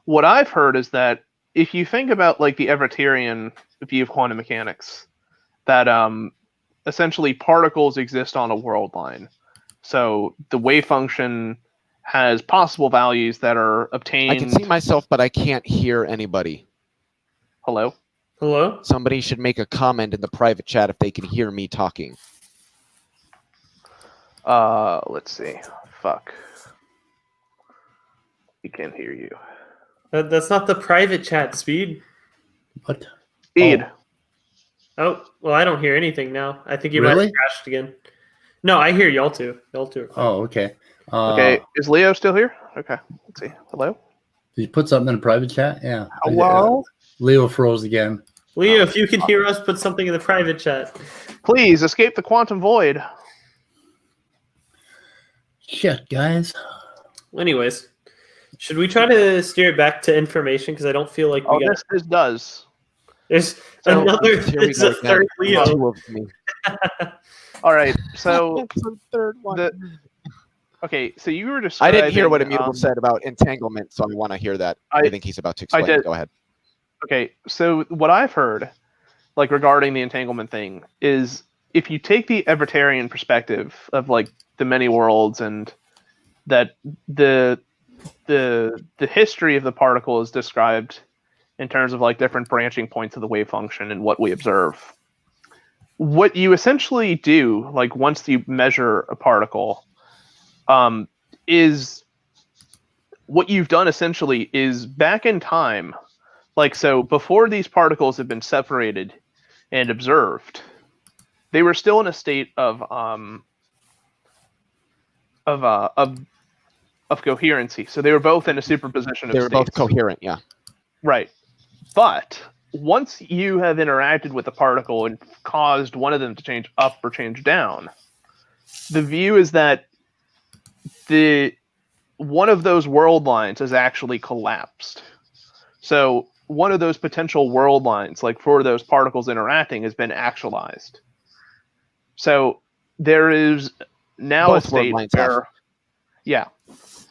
What I've heard is that if you think about like the Everettian view of quantum mechanics, that essentially particles exist on a world line. So the wave function has possible values that are obtained. I can see myself, but I can't hear anybody. Hello? Hello? Somebody should make a comment in the private chat if they can hear me talking. Let's see. Fuck. We can't hear you. That's not the private chat, Speed. What? Speed. Oh, well, I don't hear anything now. I think you might Really? have crashed again. No, I hear y'all two. Y'all two. Oh, okay. Okay, is Leo still here? Okay, let's see. Hello? Did you put something in a private chat? Yeah. Hello? Leo froze again. Leo, if you can hear us, put something in the private chat. Please escape the quantum void. Shit, guys. Anyways, should we try to steer it back to information? Because I don't feel like we Oh, got. this does. There's So, another. Here we It's go a third again. Leo. 2 of me. All right, so It's the third one. okay, so you were I describing. didn't hear what Immutable um, said about entanglement, so I want to hear that. I think he's about to I explain. did. Go ahead. Okay, so what I've heard, like regarding the entanglement thing, is if you take the Everettian perspective of like the many worlds and that the history of the particle is described in terms of like different branching points of the wave function and what we observe. What you essentially do, like once you measure a particle, is what you've done essentially is back in time. Like, so before these particles have been separated and observed, they were still in a state of coherency. So they were both in a superposition of They were both states. coherent, yeah. Right. But once you have interacted with a particle and caused one of them to change up or change down, the view is that one of those world lines has actually collapsed. So one of those potential world lines, like for those particles interacting, has been actualized. So there is now Both a state world lines have. where, yeah.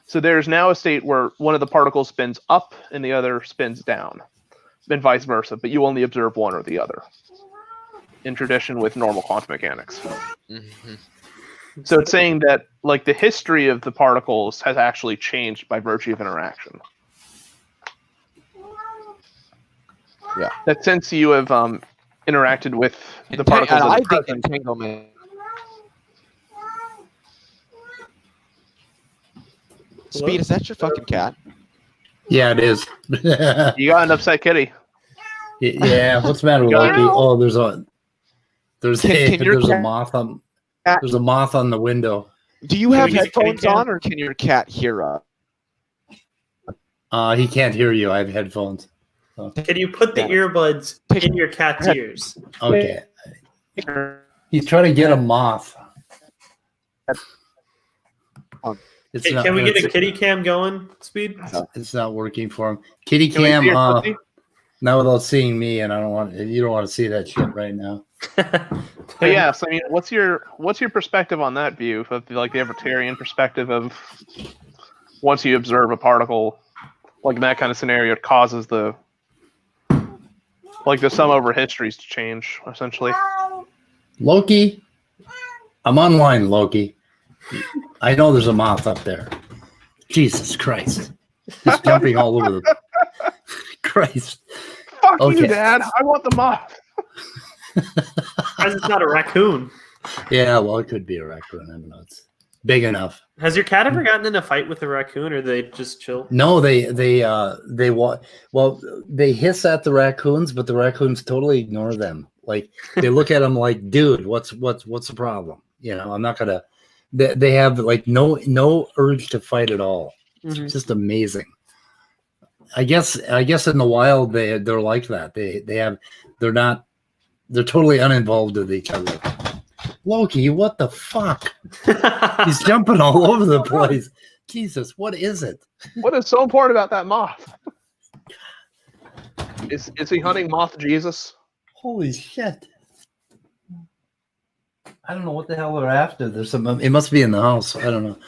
So there's now a state where one of the particles spins up and the other spins down, and vice versa. But you only observe one or the other, in tradition with normal quantum mechanics. Mhm. So it's saying that like the history of the particles has actually changed by virtue of interaction. Yeah. That since you have interacted with the particles And in I the think present, entanglement. Speed, is that your fucking cat? Yeah, it is. you got an upset kitty. Yeah, what's the matter with Got Loki? it. Oh, there's Can your a cat- moth on there's a moth on the window. Do you have we get a kitty headphones cam? on, or can your cat hear us? He can't hear you. I have headphones. Can you put the Yeah. earbuds Take- in your cat's ears? Okay. He's trying to get a moth. It's not, Can we get a it's- kitty cam going, Speed? It's not working for him. Kitty Can we cam. see your pussy? Not without seeing me, and I don't want. You don't want to see that shit right now. But yes, I mean, what's your perspective on that view, of like the libertarian perspective of once you observe a particle, like in that kind of scenario, it causes the sum over histories to change, essentially. Loki, I'm online, Loki. I know there's a moth up there. Jesus Christ. He's jumping all over the Christ. Fuck Okay. you, Dad. I want the moth. Because it's not a raccoon. Yeah, well, it could be a raccoon. I don't know. It's big enough. Has your cat ever gotten in a fight with a raccoon, or they just chill? No, they hiss at the raccoons, but the raccoons totally ignore them. Like they look at them like, dude, what's the problem? You know, I'm not gonna. They have like no urge to fight at all. Mhm. It's just amazing. I guess in the wild they're like that. They're totally uninvolved with each other. Loki, what the fuck? He's jumping all over the place. Jesus, what is it? What is so important about that moth? Is he hunting moth Jesus? Holy shit. I don't know what the hell they're after. There's some. It must be in the house. I don't know.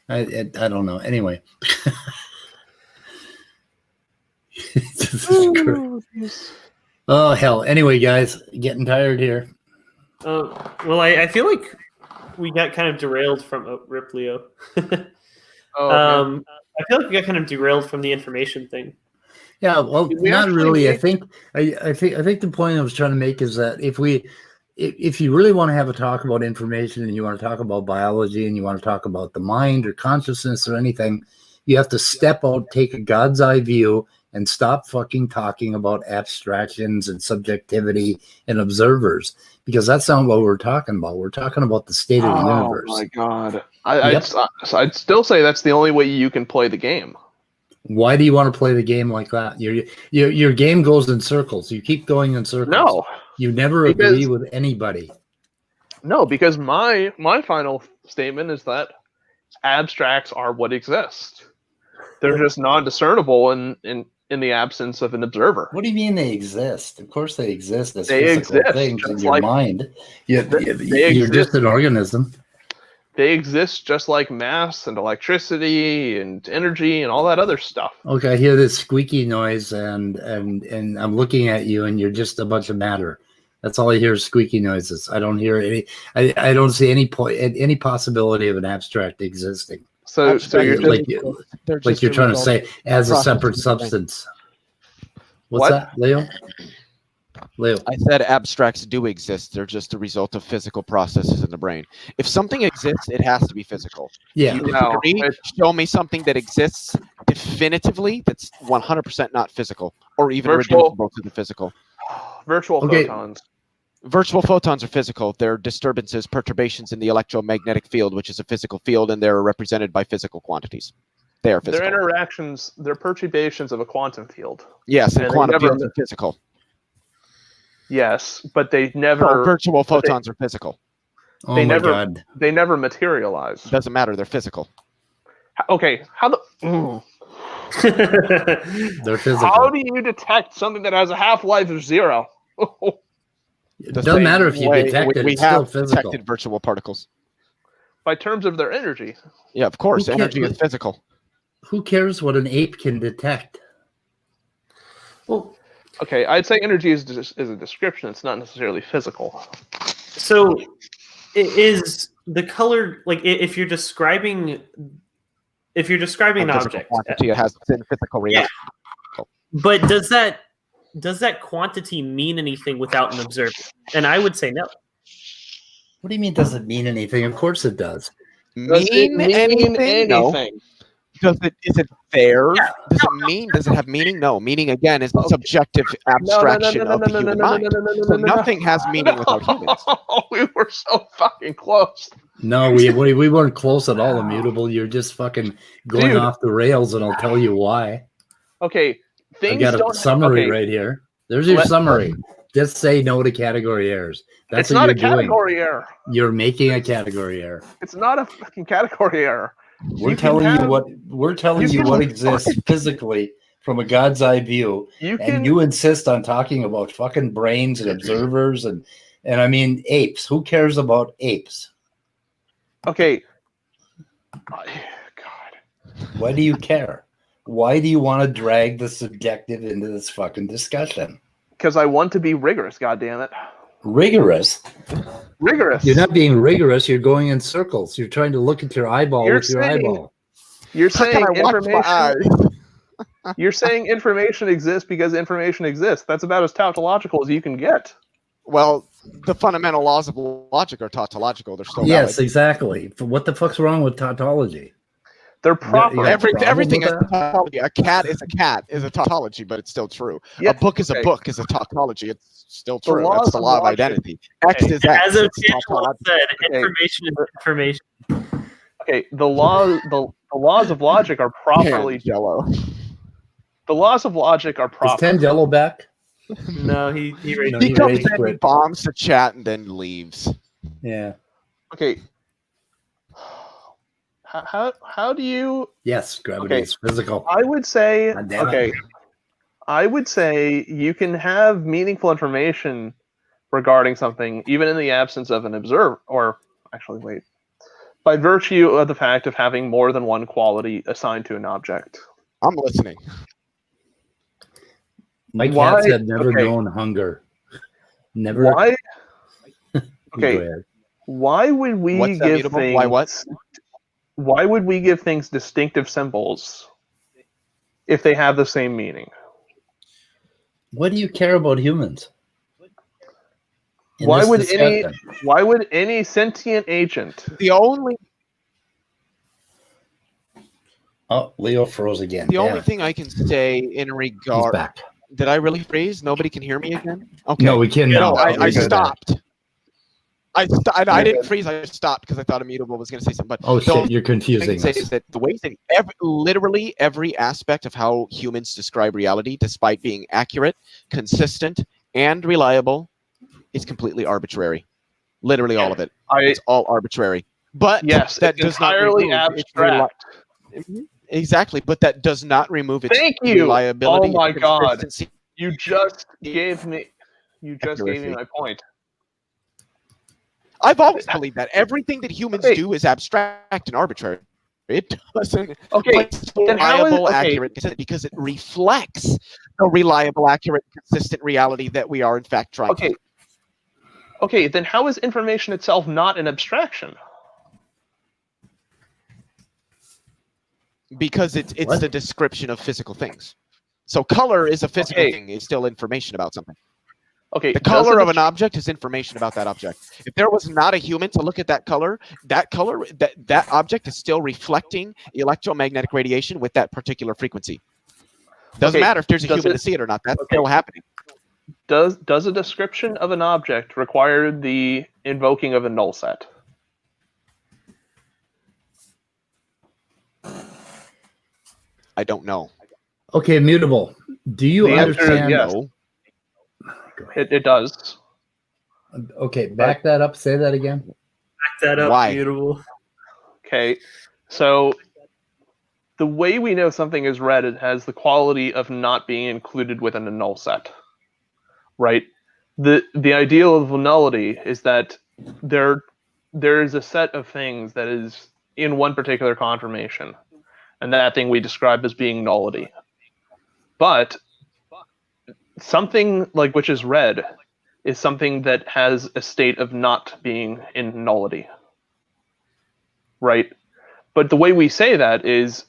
I don't know. Anyway. Jesus Christ. Oh hell. Anyway, guys, getting tired here. Well, I feel like we got kind of derailed from Rip Leo. Oh, okay. I feel like we got kind of derailed from the information thing. Yeah, well, Did we not actually really. make- I think the point I was trying to make is that if you really want to have a talk about information and you want to talk about biology and you want to talk about the mind or consciousness or anything, you have to step out, take a God's eye view, and stop fucking talking about abstractions and subjectivity and observers, because that's not what we're talking about. We're talking about the state of the universe. Oh my god! Yep. I'd still say that's the only way you can play the game. Why do you want to play the game like that? Your game goes in circles. You keep going in circles. No, You never Because- agree with anybody. no, because my final statement is that abstracts are what exist. They're just non-discernible in the absence of an observer. What do you mean they exist? Of course they exist as They physical exist, things in just your like- mind. They You're just exist. an organism. They exist just like mass and electricity and energy and all that other stuff. Okay, I hear this squeaky noise and I'm looking at you and you're just a bunch of matter. That's all I hear is squeaky noises. I don't hear any. I don't see any possibility of an abstract existing. So Abstract you're is just, They're Like just you're a trying to result say as a process separate of the brain. substance. What's What? that, Leo? Leo. I said abstracts do exist. They're just a result of physical processes in the brain. If something exists, it has to be physical. Yeah. You No, disagree? it's- Show me something that exists definitively that's 100% not physical, or even Virtual- reducible to the physical. virtual Okay. photons. Virtual photons are physical. They're disturbances, perturbations in the electromagnetic field, which is a physical field, and they're represented by physical quantities. They are They're physical. interactions. They're perturbations of a quantum field. Yes, and and they quantum never- fields are physical. Yes, but they So never. virtual but they- photons are physical. Oh They my never- god. They never materialize. Doesn't matter. They're physical. Okay, how the They're physical. how do you detect something that has a half-life of 0? It The doesn't same matter if you way detect it, we it's still have physical. detected virtual particles. By terms of their energy. Yeah, of course. Who Energy cares? is physical. Who cares what an ape can detect? Well, Okay, I'd say energy is a description. It's not necessarily physical. so is the color like if you're describing an Physical object, quantity, it has physical reality. but does that quantity mean anything without an observer? And I would say no. What do you mean doesn't mean anything? Of course it does. Does it Mean anything? No. anything? Is it there? Yeah. Does it have meaning? No. Meaning again is the subjective abstraction of the human mind. So nothing has meaning without humans. We were so fucking close. No, we weren't close at all, Immutable. You're just fucking going Dude. off the rails, and I'll tell you why. Okay, I things got a don't. summary okay, right here. There's your Let- summary. Just say no to category errors. That's It's what not a you're doing. category error. You're making a category error. It's not a fucking category error. We're You telling can you have- what you can- exists physically from a God's eye view, You and can. you insist on talking about fucking brains and observers and I mean apes. Who cares about apes? Okay. God. Why do you care? Why do you want to drag the subjective into this fucking discussion? Because I want to be rigorous. God damn it. Rigorous. Rigorous. You're not being rigorous. You're going in circles. You're trying to look at your eyeball You're with your saying- eyeball. You're How saying can I watch my information. eyes? You're saying information exists because information exists. That's about as tautological as you can get. Well, the fundamental laws of logic are tautological. They're still Yes, valid. exactly. What the fuck's wrong with tautology? They're proper. Yeah, problem Everything with is that? tautology. A cat is a tautology, but it's still true. Yeah, A book is okay. a book is a tautology. It's still The true. laws That's the of law of logic. identity. X Okay. is X. As of It's Angelo tautological. said, Okay. information is information. Okay, the laws of logic are properly. Jello. The laws of logic are Is proper. Tangelo back? No, he raised No, He he comes rage in, quit. bombs the chat, and then leaves. Yeah. Okay. How do you? Yes, gravity Okay. is physical. I would say. God damn it. Okay. I would say you can have meaningful information regarding something even in the absence of an observer, or actually, wait, by virtue of the fact of having more than one quality assigned to an object. I'm listening. My Why- cats have never okay. known hunger. Never. Why? Go Okay. ahead. Why would we What's that give mutable? things? Why what? Why would we give things distinctive symbols if they have the same meaning? What do you care about humans? In Why this would any- discussion? Why would any sentient agent? The only Oh, Leo froze again. the Damn only it. thing I can say in He's regard. back. Did I really freeze? Nobody can hear me again? Okay. No, we can now. No, I We're good. stopped. I didn't freeze. I just stopped because I thought Immutable was going to say something. But Oh the shit, only you're thing I confusing can say us. is that the ways that literally every aspect of how humans describe reality, despite being accurate, consistent, and reliable, is completely arbitrary. Literally all of it. It's all arbitrary. But Yes, that it's does not entirely remove its abstract. Exactly, but that does not remove its Thank you. reliability. Oh my and God. consistency. You just gave me. You just gave me Accuracy. my point. I've always believed that everything that humans Okay. do is abstract and arbitrary. It doesn't. Okay, but it's then how is- reliable, okay. accurate, because it reflects the reliable, accurate, consistent reality that we are in fact trying. Okay. Okay, then how is information itself not an abstraction? Because it's What? the description of physical things. So color is a physical Okay. thing. It's still information about something. Okay, The does color it of an object is information about that object. If there was not a human to look at that object is still reflecting electromagnetic radiation with that particular frequency. Doesn't Okay, matter if there's a does human it- to see it or not. That's okay. still happening. Does a description of an object require the invoking of a null set? I don't know. Okay, Mutable. Do you The answer is understand? yes. No. It does. Okay, back that up. Say that again. that up. Why? Beautiful. Okay, so the way we know something is red, it has the quality of not being included within a null set, right? The ideal of nullity is that there is a set of things that is in one particular conformation, and that thing we describe as being nullity. But something like which is red is something that has a state of not being in nullity, right? But the way we say that is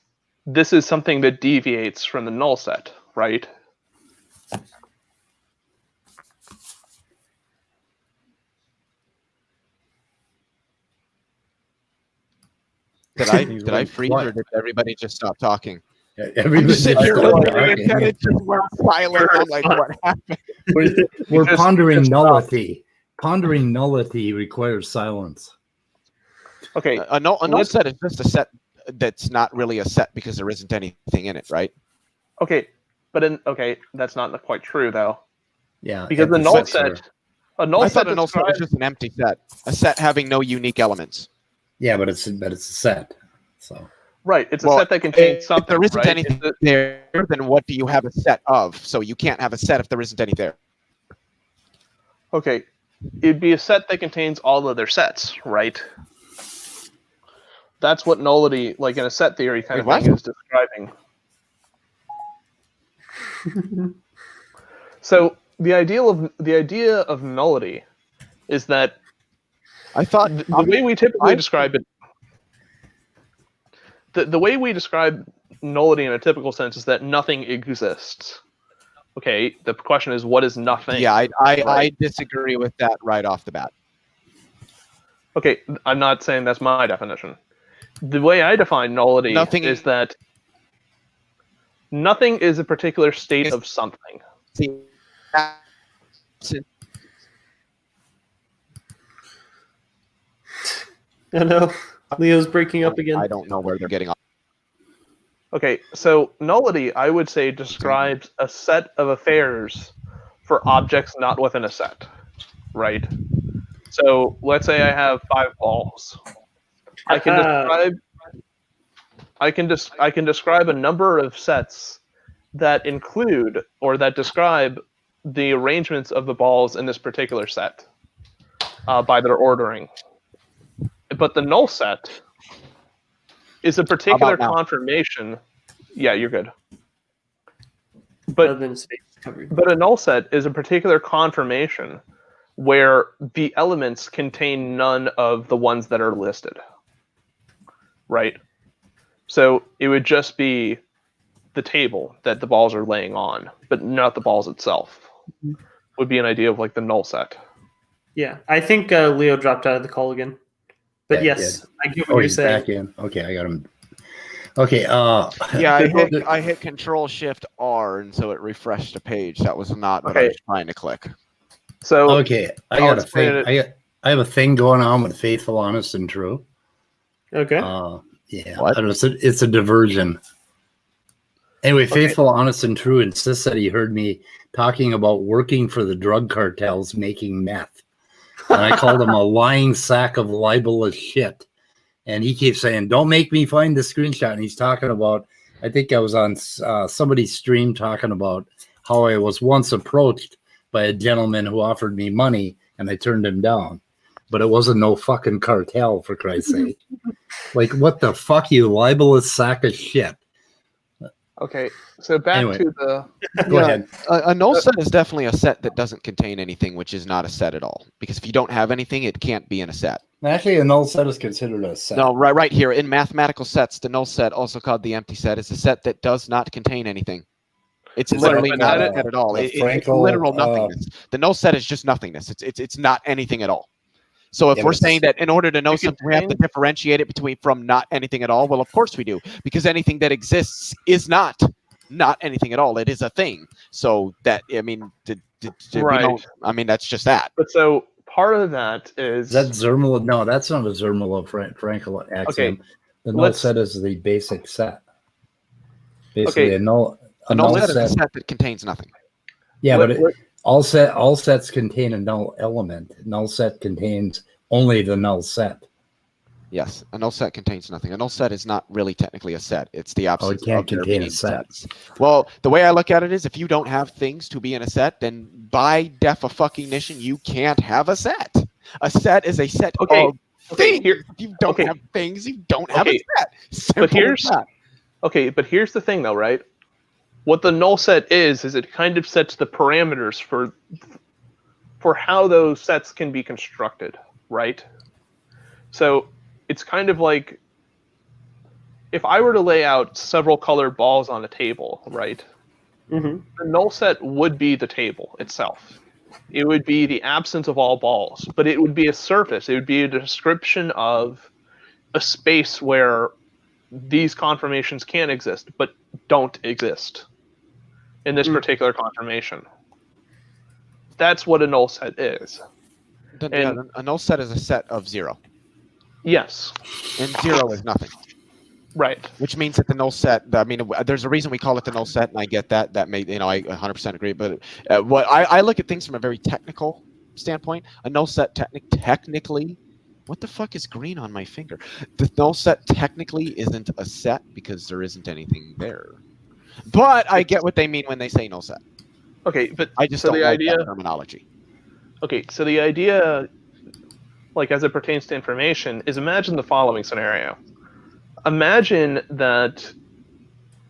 this is something that deviates from the null set, right? Did I freeze or did everybody just stop talking? I'm Everybody just sitting here just listening started and it just went silent. I'm like, what happened? We're Just- pondering just nullity. Pondering nullity requires silence. Okay, A null let's- set is just a set that's not really a set because there isn't anything in it, right? okay, but that's not quite true though, Yeah, because the empty null sets set, are- a null I set thought a null set was describes, just an empty set, a set having no unique elements. Yeah, but it's a set. So right? It's a Well, set that contains If something. there isn't right? anything It's there, then what do you have a set of? So you can't have a set if there isn't any there. okay, it'd be a set that contains all other sets, right? That's what nullity, like in a set theory kind of Wait, thing, what? is describing. So the idea of nullity is that I thought the way we typically describe it, the way we describe nullity in a typical sense is that nothing exists. Okay, the question is, what is nothing? yeah, I Right. disagree with that right off the bat. Okay, I'm not saying that's my definition. The way I define nullity Nothing- is that nothing is a particular state Is- of something. See, I know. Leo's breaking up again. I don't know where they're getting off. Okay, so nullity, I would say, describes a set of affairs for objects not within a set, right? So let's say I have 5 balls. I can describe a number of sets that include or that describe the arrangements of the balls in this particular set by their ordering. But the null set is a particular about now? conformation. Yeah, you're good. Other But than space covered. but a null set is a particular conformation where the elements contain none of the ones that are listed. Right? So it would just be the table that the balls are laying on, but not the balls itself. Would be an idea of like the null set. Yeah, I think Leo dropped out of the call again. But Yeah, he yes, I get what oh, you're he's saying. back in. Okay, I got him. Okay. Yeah, I hit Control Shift R, and so it refreshed the page. That was not what I Okay. was trying to click. So Okay, I I'll got a explain thing. it. I have a thing going on with Faithful, Honest, and True. Okay. Yeah, What? I don't know, it's a diversion. Anyway, Faithful, Honest, and True insists that he heard me talking about working for the drug cartels making meth. And I called him a lying sack of libelous shit. And he keeps saying, don't make me find the screenshot. And he's talking about, I think I was on somebody's stream talking about how I was once approached by a gentleman who offered me money and I turned him down. But it wasn't no fucking cartel, for Christ's sake. Like, what the fuck, you libelous sack of shit? okay, so back Anyway. to the Go Yeah. ahead. A null set is definitely a set that doesn't contain anything, which is not a set at all. Because if you don't have anything, it can't be in a set. Actually, a null set is considered a set. No, right here in mathematical sets, the null set, also called the empty set, is a set that does not contain anything. It's Is literally that not a- a set at all. a It's Frankel, literal nothingness. The null set is just nothingness. It's not anything at all. So if Yeah, we're but saying that in order to know it something, we have to contains- differentiate it from not anything at all. Well, of course we do, because anything that exists is not anything at all. It is a thing. So that, I mean, Right. I mean, that's just that. but so part of that is Is that Zermelo? No, that's not a Zermelo Frankel axiom. Okay, The null let's- set is the basic set. Basically, Okay, a null null set is a set that contains nothing. Yeah, Let- but let- all sets contain a null element. Null set contains only the null set. Yes, a null set contains nothing. A null set is not really technically a set. It's the absence can't of there contain a being set. sets. Well, the way I look at it is, if you don't have things to be in a set, then by definition, you can't have a set. A set is a set Okay, of okay, things. here- If you don't okay. have things, you don't have Okay, a set. Simple as here's- that. Okay, but here's the thing, though, right? What the null set is it kind of sets the parameters for how those sets can be constructed, right? So it's kind of like if I were to lay out several colored balls on a table, right? Mm-hmm. The null set would be the table itself. It would be the absence of all balls, but it would be a surface. It would be a description of a space where these conformations can exist, but don't exist in this particular conformation. That's what a null set is. A null set is a set of 0, Yes, and 0 is nothing. right. Which means that the null set, I mean, there's a reason we call it the null set, and I get that. That may, I 100% agree. But what I look at things from a very technical standpoint. A null set technically, what the fuck is green on my finger? The null set technically isn't a set because there isn't anything there. But I get what they mean when they say null set. Okay, but I just so don't the like idea. that terminology. Okay, so the idea, like as it pertains to information, is imagine the following scenario. Imagine that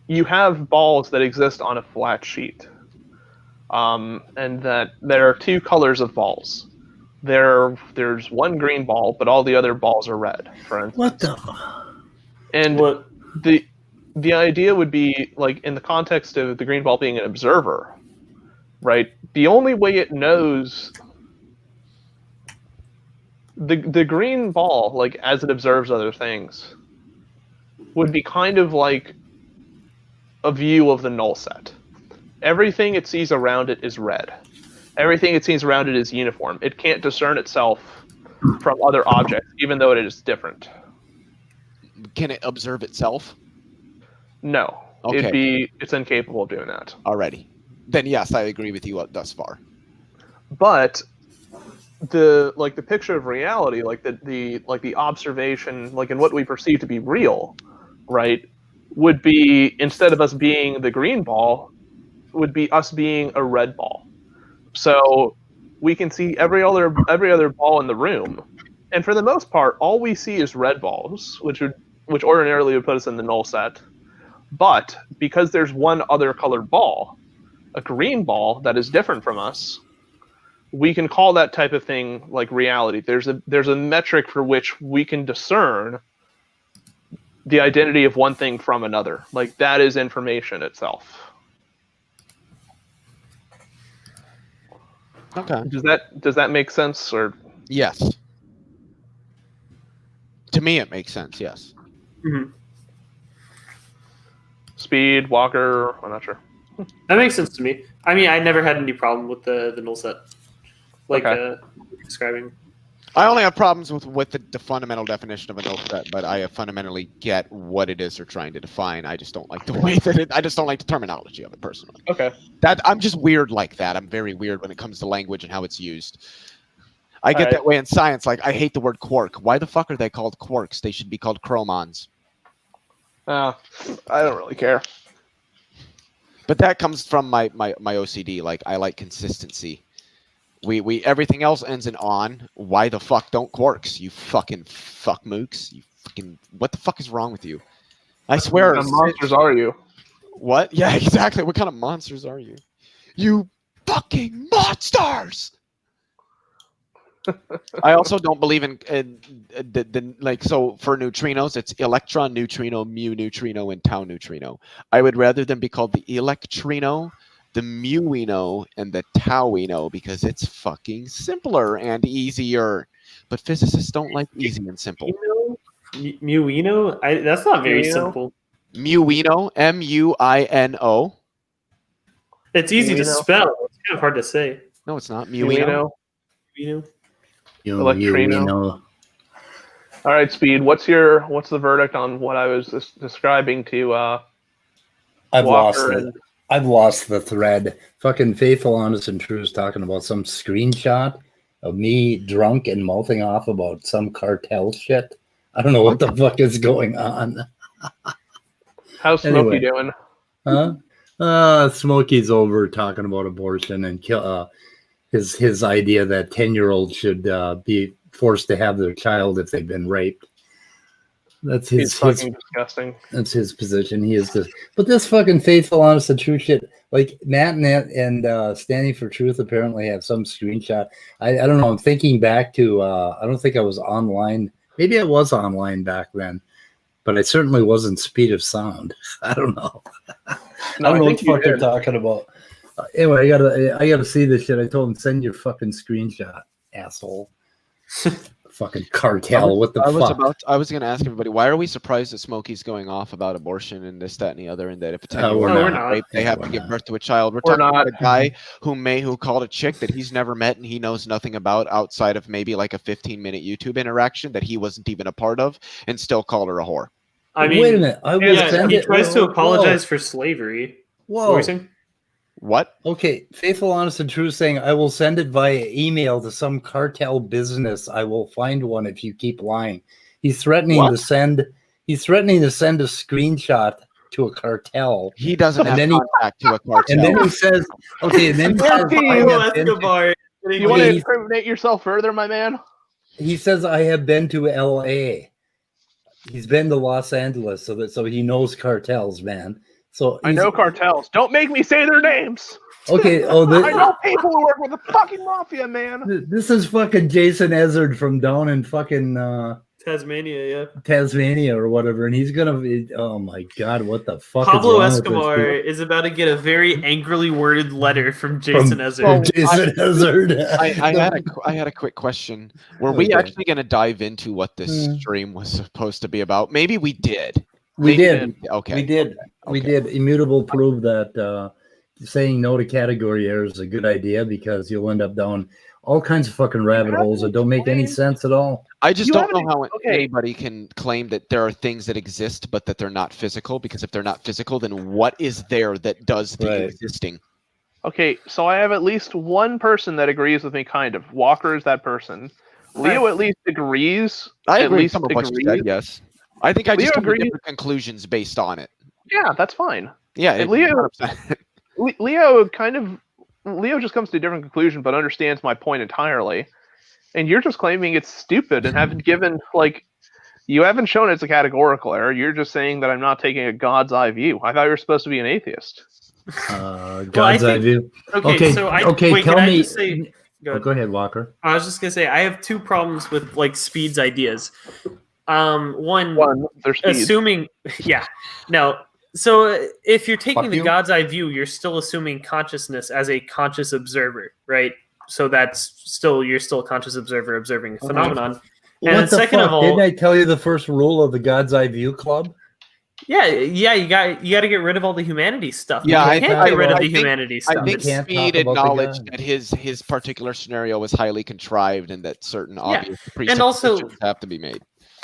you have balls that exist on a flat sheet, and that there are two colors of balls. There's one green ball, but all the other balls are red, for instance. What the? And What? the idea would be, like, in the context of the green ball being an observer, right? The only way it knows the green ball, like, as it observes other things, would be kind of like a view of the null set. Everything it sees around it is red. Everything it sees around it is uniform. It can't discern itself from other objects, even though it is different. Can it observe itself No. Okay. It's incapable of doing that. already? Then yes, I agree with you thus far. But the picture of reality, like the observation, like in what we perceive to be real, right, would be, instead of us being the green ball, would be us being a red ball. So we can see every other ball in the room, and for the most part, all we see is red balls, which ordinarily would put us in the null set. But because there's one other colored ball, a green ball that is different from us, we can call that type of thing like reality. There's a metric for which we can discern the identity of one thing from another. Like, that is information itself. Okay. Does that make sense? Or Yes. To me, it makes sense. Yes. Mm-hmm. Speed, Walker, I'm not sure. That makes sense to me. I mean, I never had any problem with the null set, like Okay. describing. I only have problems with the fundamental definition of a null set, but I fundamentally get what it is they're trying to define. I just don't like the way that I just don't like the terminology of it personally. Okay. That I'm just weird like that. I'm very weird when it comes to language and how it's used. I get Alright. that way in science. Like, I hate the word quark. Why the fuck are they called quarks? They should be called chromons. I don't really care. But that comes from my OCD. Like, I like consistency. We everything else ends in on. Why the fuck don't quarks? You fucking fuck mooks. You fucking, what the fuck is wrong with you? I swear. What kind of monsters are you? What? Yeah, exactly. What kind of monsters are you? You fucking monsters! I also don't believe in the like, so for neutrinos, it's electron neutrino, mu neutrino, and tau neutrino. I would rather them be called the electrino, the muino, and the tauino, because it's fucking simpler and easier. But physicists don't like easy and simple. Muino? That's not very Muino? simple. Muino, M-U-I-N-O. It's easy to Muino? spell. It's kind of hard to say. No, it's not. Muino. Muino? Muino. Electrino. All right, Speed. What's the verdict on what I was describing to I've lost Walker it. and I've lost the thread. Fucking Faithful, Honest, and True is talking about some screenshot of me drunk and mouthing off about some cartel shit. I don't know what the fuck is going on. How's Smokey Anyway. doing? Huh? Smokey's over talking about abortion and his idea that 10-year-olds should be forced to have their child if they've been raped. That's He's his fucking disgusting. that's his position. He is just, but this fucking faithful, honest, and true shit. Like Matt and Standing for Truth apparently have some screenshot. I don't know. I'm thinking back to I don't think I was online. Maybe I was online back then, but I certainly wasn't Speed of Sound. I don't know. No, I don't know what think the you fuck they're did. talking about. Anyway, I gotta see this shit. I told him send your fucking screenshot, asshole. Fucking cartel. What the fuck? I was going to ask everybody, why are we surprised that Smokey's going off about abortion and this, that, and the other, and that if a 10-year-old we're No, not. we're not. rape, they have We're to give not. birth to a child. We're We're talking about not. a guy who called a chick that he's never met and he knows nothing about outside of maybe like a 15-minute YouTube interaction that he wasn't even a part of, and still called her a whore. I mean, wait a minute. I will yeah, send he it. tries to Whoa, apologize for slavery. What were Whoa. you saying? What? Okay, faithful, honest, and true saying, I will send it via email to some cartel business. I will find one if you keep lying. He's threatening What? to send. He's threatening to send a screenshot to a cartel, He doesn't And have then he- contact to a cartel. and then he says, "Okay." And then he says, Fuck I you, have been to- Escobar. You want to He's- incriminate yourself further, my man? he says, "I have been to L.A." He's been to Los Angeles, so he knows cartels, man. So I know cartels. Don't make me say their names. Okay. Oh, I know people who work with the fucking mafia, man. this is fucking Jason Ezard from down in fucking Tasmania, yeah. Tasmania or whatever, and he's gonna be. Oh my god, what the fuck? Pablo is wrong with this Escobar dude? is about to get a very angrily worded letter from Jason Ezard. From Jason Ezard. I had a quick question. Were we Okay. actually going to dive into what this Hmm. stream was supposed to be about? Maybe we did. We Maybe did. Okay. We did. We Okay. did. Immutable proved that saying no to category errors is a good idea because you'll end up down all kinds of fucking rabbit holes that don't make any sense at all. I just You don't know haven't- how okay. anybody can claim that there are things that exist but that they're not physical, because if they're not physical, then what is there that does the Right. existing? Okay, so I have at least one person that agrees with me, kind of. Walker is that person. Leo at least agrees. I at agree with least some of what you agrees. said, yes. I think I Leo just come to agrees. different conclusions based on it. Yeah, that's fine. Yeah, And Leo- 100%. Leo just comes to a different conclusion, but understands my point entirely. And you're just claiming it's stupid and haven't given you haven't shown it's a categorical error. You're just saying that I'm not taking a God's eye view. I thought you were supposed to be an atheist. God's eye think- view. Okay, Okay, so okay, wait, tell can I me- just say, go ahead. Go ahead, Walker. I was just gonna say I have two problems with like Speed's ideas. One, There's speed. assuming, yeah, no. So if you're taking Fuck the you. God's eye view, you're still assuming consciousness as a conscious observer, right? So you're still a conscious observer observing a phenomenon. And What the second fuck? of all, Didn't I tell you the first rule of the God's Eye View Club? yeah, you got to get rid of all the humanity stuff. Yeah, you I can't think- get rid of I the think- humanity stuff. I think can't Speed talk about the acknowledged God. that his particular scenario was highly contrived and that certain obvious also- presuppositions have to be made.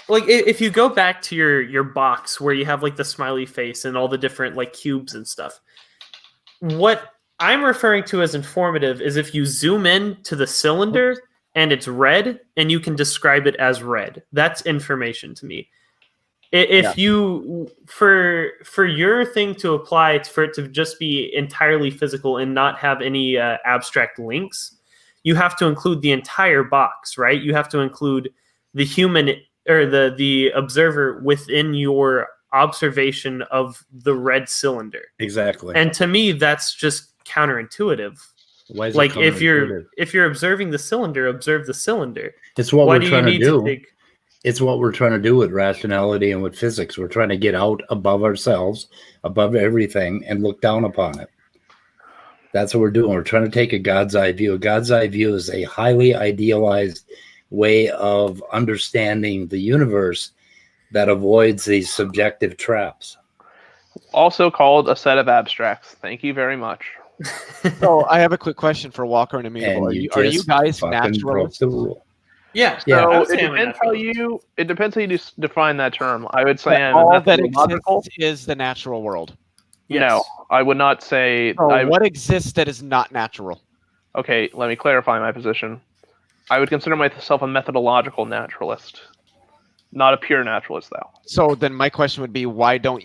Like if you go back to your box where you have like the smiley face and all the different like cubes and stuff, what I'm referring to as informative is if you zoom in to the cylinder and it's red and you can describe it as red. That's information to me. If you for your thing to apply for it to just be entirely physical and not have any abstract links, you have to include the entire box, right? You have to include the human or the observer within your observation of the red cylinder. Exactly. And to me, that's just counterintuitive. Why is it Like if counterintuitive? you're observing the cylinder, observe the cylinder. It's what Why we're do you trying to need do. to take? It's what we're trying to do with rationality and with physics. We're trying to get out above ourselves, above everything, and look down upon it. That's what we're doing. We're trying to take a God's eye view. A God's eye view is a highly idealized way of understanding the universe that avoids these subjective traps. Also called a set of abstracts. Thank you very much. So I have a quick question for Walker and Amigo. And Are you just guys fucking naturalists? broke the rule. Yeah, Yeah. I would So say I'm a naturalist. it depends how you define that term. I would say I'm All that methodological. exists is the natural world. Yes. No, I would not say. So I, what exists that is not natural? okay, let me clarify my position. I would consider myself a methodological naturalist. Not a pure naturalist, though. So then my question would be, what do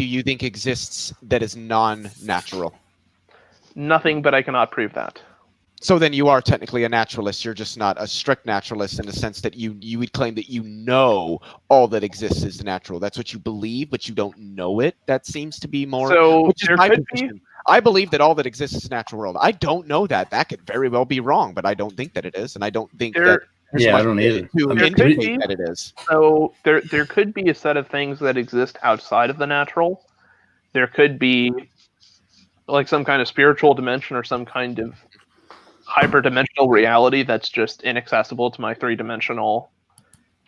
you think exists that is non-natural? Nothing, but I cannot prove that. So then you are technically a naturalist. You're just not a strict naturalist in the sense that you would claim that you know all that exists is natural. That's what you believe, but you don't know it. That seems to be more. So which is there my could position. I believe that all that exists is natural world. I don't know that. That could very well be wrong, but I don't think that it is, and I don't think that. Yeah, I don't either. To There could indicate be. that it is. So there could be a set of things that exist outside of the natural. There could be like some kind of spiritual dimension or some kind of hyperdimensional reality that's just inaccessible to my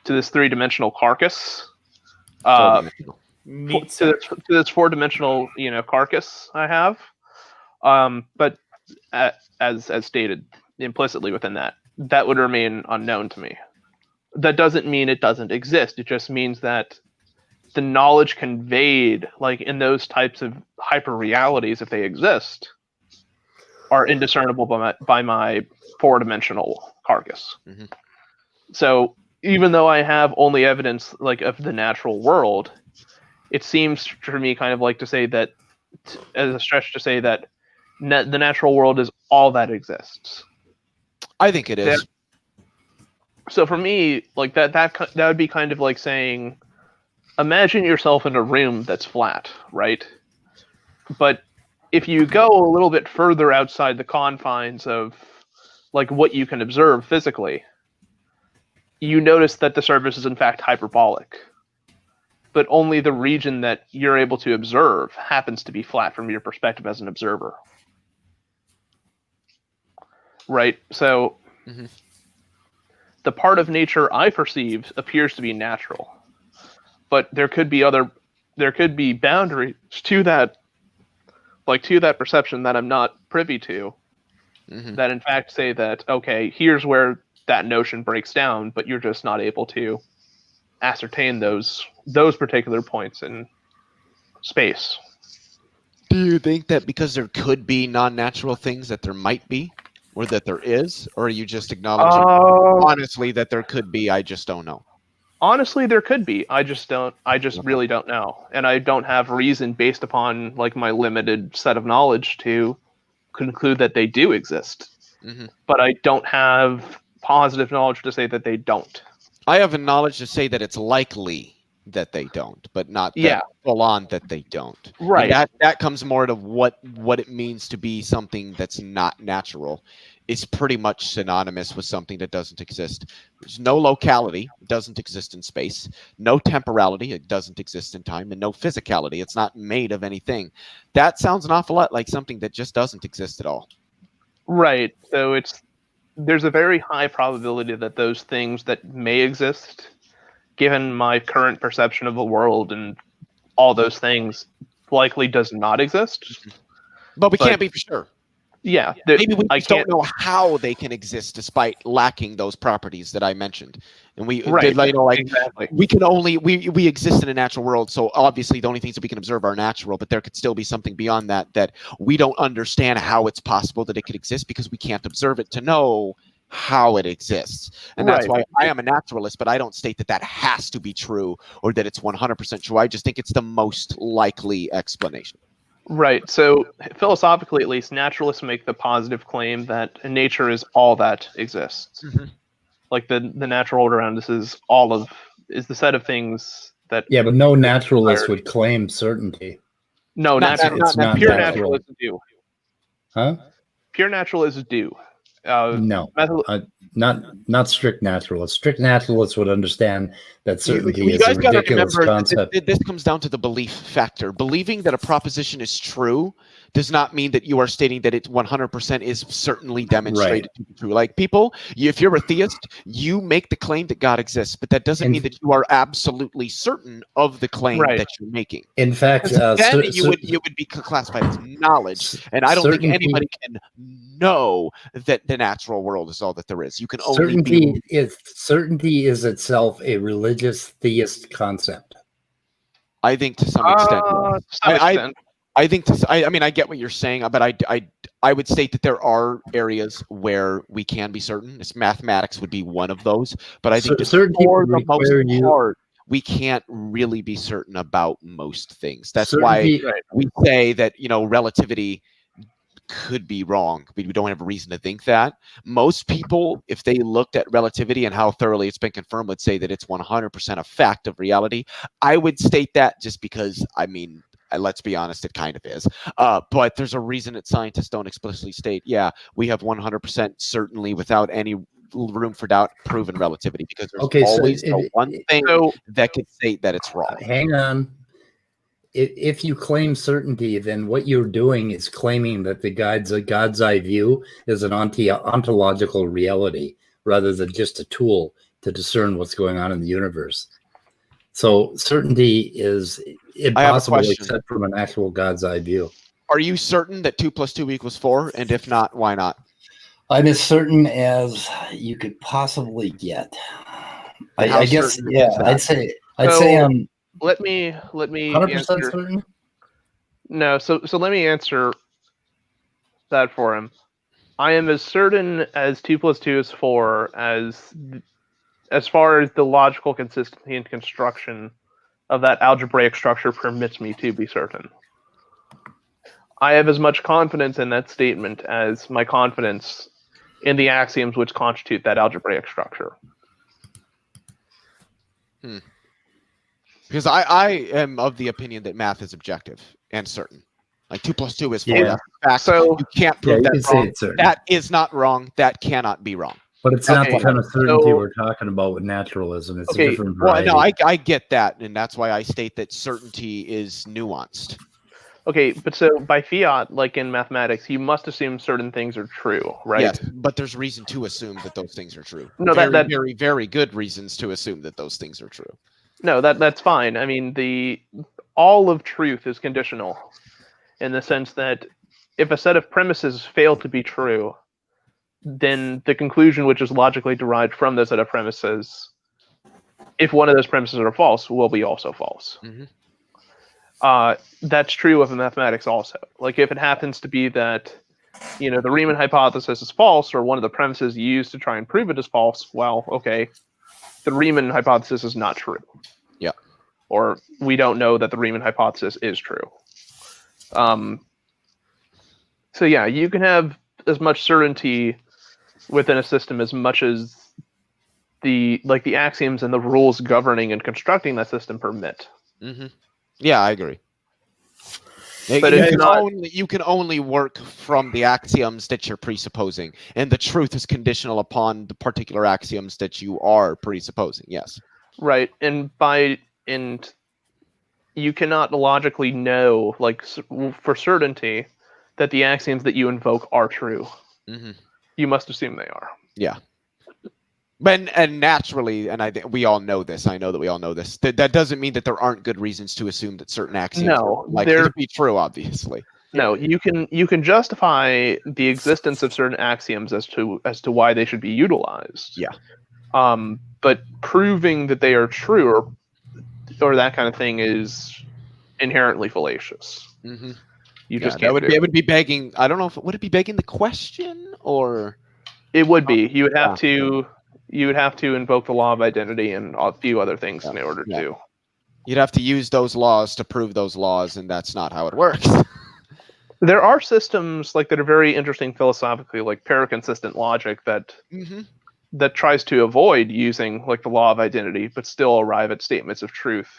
this three-dimensional carcass. To this four-dimensional, carcass I have. But as stated implicitly within that would remain unknown to me. That doesn't mean it doesn't exist. It just means that the knowledge conveyed, like in those types of hyper realities, if they exist, are indiscernible by my four-dimensional carcass. Mm-hmm. So even though I have only evidence like of the natural world, it seems for me kind of like to say that, as a stretch to say that the natural world is all that exists. I think it is. So for me, like that would be kind of like saying, imagine yourself in a room that's flat, right? But if you go a little bit further outside the confines of like what you can observe physically, you notice that the surface is in fact hyperbolic. But only the region that you're able to observe happens to be flat from your perspective as an observer. Right? So the part of nature I perceive appears to be natural. But there could be boundaries to that, like to that perception that I'm not privy to, that in fact say that, okay, here's where that notion breaks down, but you're just not able to ascertain those particular points in space. Do you think that because there could be non-natural things that there might be, or that there is, or are you just acknowledging honestly that there could be? I just don't know. Honestly, there could be. I just really don't know. And I don't have reason based upon like my limited set of knowledge to conclude that they do exist. But I don't have positive knowledge to say that they don't. I have a knowledge to say that it's likely that they don't, but not full on that they don't. Right. And that comes more to what it means to be something that's not natural. It's pretty much synonymous with something that doesn't exist. There's no locality, it doesn't exist in space. No temporality, it doesn't exist in time. And no physicality, it's not made of anything. That sounds an awful lot like something that just doesn't exist at all. Right. So there's a very high probability that those things that may exist, given my current perception of the world and all those things, likely does not exist. But we can't be for sure. Yeah, maybe we just don't know how they can exist despite lacking those properties that I mentioned. And we exactly. We can only we exist in a natural world, so obviously the only things that we can observe are natural, but there could still be something beyond that we don't understand how it's possible that it could exist because we can't observe it to know how it exists. And that's why I am a naturalist, but I don't state that has to be true or that it's 100% true. I just think it's the most likely explanation. Right. So philosophically, at least, naturalists make the positive claim that nature is all that exists. Like the natural world around us is the set of things that. Yeah, but no naturalist would claim certainty. No, pure naturalists do. Huh? Pure naturalists do. No, not strict naturalists. Strict naturalists would understand that certainty is a ridiculous concept. This comes down to the belief factor. Believing that a proposition is true does not mean that you are stating that it 100% is certainly demonstrated to be true. Like people, if you're a theist, you make the claim that God exists, but that doesn't mean that you are absolutely certain of the claim that you're making. In fact, then you would be classified as knowledge, and I don't think anybody can know that the natural world is all that there is. You can only certainty is itself a religious theist concept. I think to some extent. I think I mean I get what you're saying, but I would state that there are areas where we can be certain. This mathematics would be one of those, but I think certainty for would the most require you- part, we can't really be certain about most things. That's Certainty- why we say that, relativity could be wrong. We don't have a reason to think that. Most people, if they looked at relativity and how thoroughly it's been confirmed, would say that it's 100% a fact of reality. I would state that just because, let's be honest, it kind of is. But there's a reason that scientists don't explicitly state, we have 100% certainly without any room for doubt proven relativity, because there's always one thing that could state that it's wrong. Hang on. If you claim certainty, then what you're doing is claiming that the God's eye view is an ontological reality rather than just a tool to discern what's going on in the universe. So certainty is impossible except from an actual God's eye view. Are you certain that 2 + 2 = 4? And if not, why not? I'm as certain as you could possibly get. I guess, I'd say I'm Let me 100% answer. certain. No, so let me answer that for him. I am as certain as 2 + 2 = 4 as far as the logical consistency and construction of that algebraic structure permits me to be certain. I have as much confidence in that statement as my confidence in the axioms which constitute that algebraic structure. Because I am of the opinion that math is objective and certain. Like 2 + 2 = 4. Yeah. Fact. So you can't prove you that can say wrong. it's certain. That is not wrong. That cannot be wrong. But it's not the Okay, kind of certainty so- we're talking about with naturalism. It's Okay, a different Well, variety. no, I get that, and that's why I state that certainty is nuanced. Okay, but so by fiat, like in mathematics, you must assume certain things are true, right? Yes, but there's reason to assume that those things are true. No, very, that- very, very good reasons to assume that those things are true. No, that's fine. I mean, all of truth is conditional in the sense that if a set of premises fail to be true, then the conclusion which is logically derived from those set of premises, if one of those premises are false, will be also false. Mhm. That's true of mathematics also. Like if it happens to be that, the Riemann hypothesis is false, or one of the premises used to try and prove it is false, well, okay, the Riemann hypothesis is not true. Yeah. Or we don't know that the Riemann hypothesis is true. So yeah, you can have as much certainty within a system as much as the axioms and the rules governing and constructing that system permit. Mm-hmm. Yeah, I agree. But You can only work from the axioms that you're presupposing, and the truth is conditional upon the particular axioms that you are presupposing. Yes. Right, and you cannot logically know, for certainty, that the axioms that you invoke are true. Mm-hmm. You must assume they are. Yeah. And naturally, and we all know this. I know that we all know this. That doesn't mean that there aren't good reasons to assume that certain axioms to be true. Obviously, no. You can justify the existence of certain axioms as to why they should be utilized. Yeah. But proving that they are true or that kind of thing is inherently fallacious. Mm-hmm. You just can't. It would be begging. I don't know if would it be begging the question or it would be. You would have to. You would have to invoke the law of identity and a few other things in order to. You'd have to use those laws to prove those laws, and that's not how it works. There are systems that are very interesting philosophically, like paraconsistent logic that tries to avoid using the law of identity, but still arrive at statements of truth,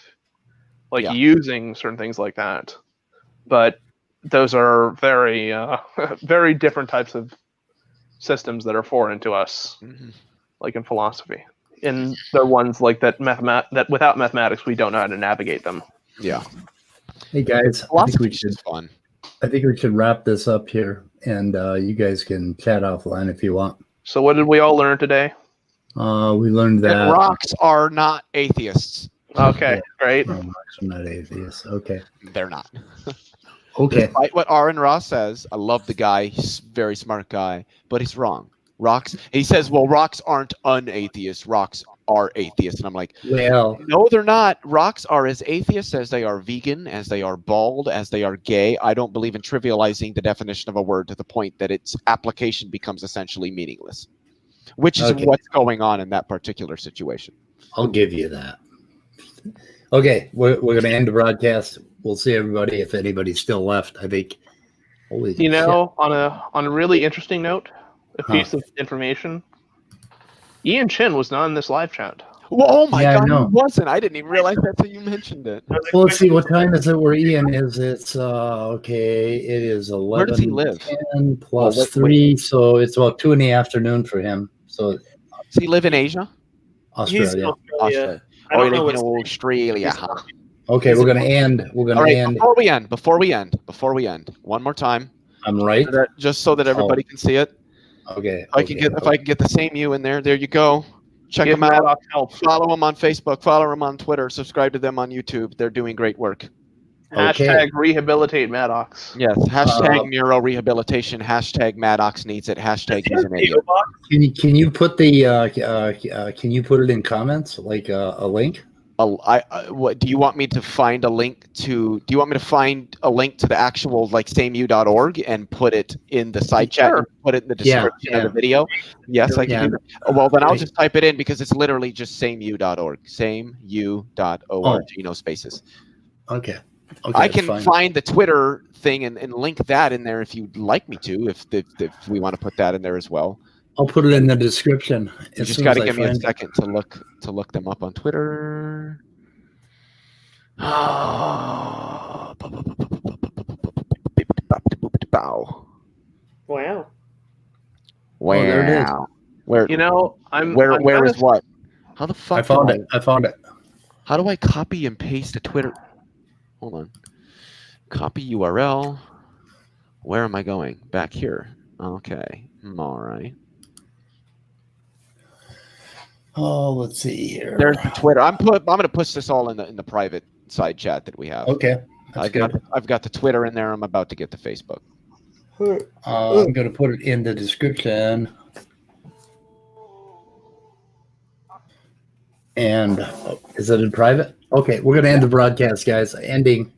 using certain things like that. But those are very, very different types of systems that are foreign to us. Mm-hmm. Like in philosophy, and they're ones that without mathematics we don't know how to navigate them. Yeah. Hey guys, I think we should wrap this up here, and you guys can chat offline if you want. So what did we all learn today? We learned that rocks are not atheists. Okay, great. No, rocks are not atheists. Okay. They're not. Okay. Despite what Aaron Ross says, I love the guy. He's a very smart guy, but he's wrong. Rocks. He says, well, rocks aren't unatheists. Rocks are atheists. And I'm like, Well, no, they're not. Rocks are as atheists as they are vegan, as they are bald, as they are gay. I don't believe in trivializing the definition of a word to the point that its application becomes essentially meaningless, which is Okay. what's going on in that particular situation. I'll give you that. Okay, we're going to end the broadcast. We'll see everybody if anybody's still left. I think. Holy You know, on a really interesting note, a Huh. piece of information. Ian Chin was not in this live chat. Well, oh my Yeah, I God, he know. wasn't. I didn't even realize that until you mentioned it. Well, let's see. What time is it where Ian is? It's okay. It is 11. Where does he live? 10 plus Oh, wait. 3, so it's about 2 in the afternoon for him. So Does he live in Asia? He's in Australia. Australia. I Oh, don't he know lives in what's Australia. Huh? Okay, we're going to end. We're going All to right, end. before we end, one more time, I'm right. just so that everybody can see it. Okay. If I can get the same you in there, there you go. Check Give them out. Maddox help. Follow them on Facebook. Follow them on Twitter. Subscribe to them on YouTube. They're doing great work. Hashtag rehabilitate Maddox. Yes. Hashtag neuro rehabilitation. Hashtag Maddox needs it. Hashtag he's an idiot. Can you put the can you put it in comments like a link? What do you want me to find a link to? Do you want me to find a link to the actual like sameu.org and put it in the side chat? Sure. And put it in the Yeah, description of the video. Yes, I can. Yeah. Do that. Well, then I'll just type it in because it's literally just sameu.org. Sameu.org. No spaces. Okay. I can fine. find the Twitter thing and link that in there if you'd like me to. If we want to put that in there as well. I'll put it in the description. You as just soon got to as I give me a find it. second to look them up on Twitter. Wow. Oh, there it is. Where You know, where I'm where kinda- is what? How the fuck? I found it. I found it. How do I copy and paste a Twitter? Hold on. Copy URL. Where am I going? Back here. Okay. All right. Oh, let's see here. There's the Twitter. I'm gonna push this all in the private side chat that we have. Okay. That's I've got the Twitter in there. I'm about to get the Facebook. I'm going to put it in the description. And is it in private? Okay, we're going to end the broadcast, guys. Ending.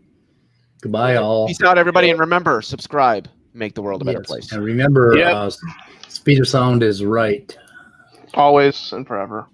Goodbye, all. Peace out, everybody, and remember, subscribe. Make the world a better Yes. place. And remember, Yep. speed of sound is right. Always and forever.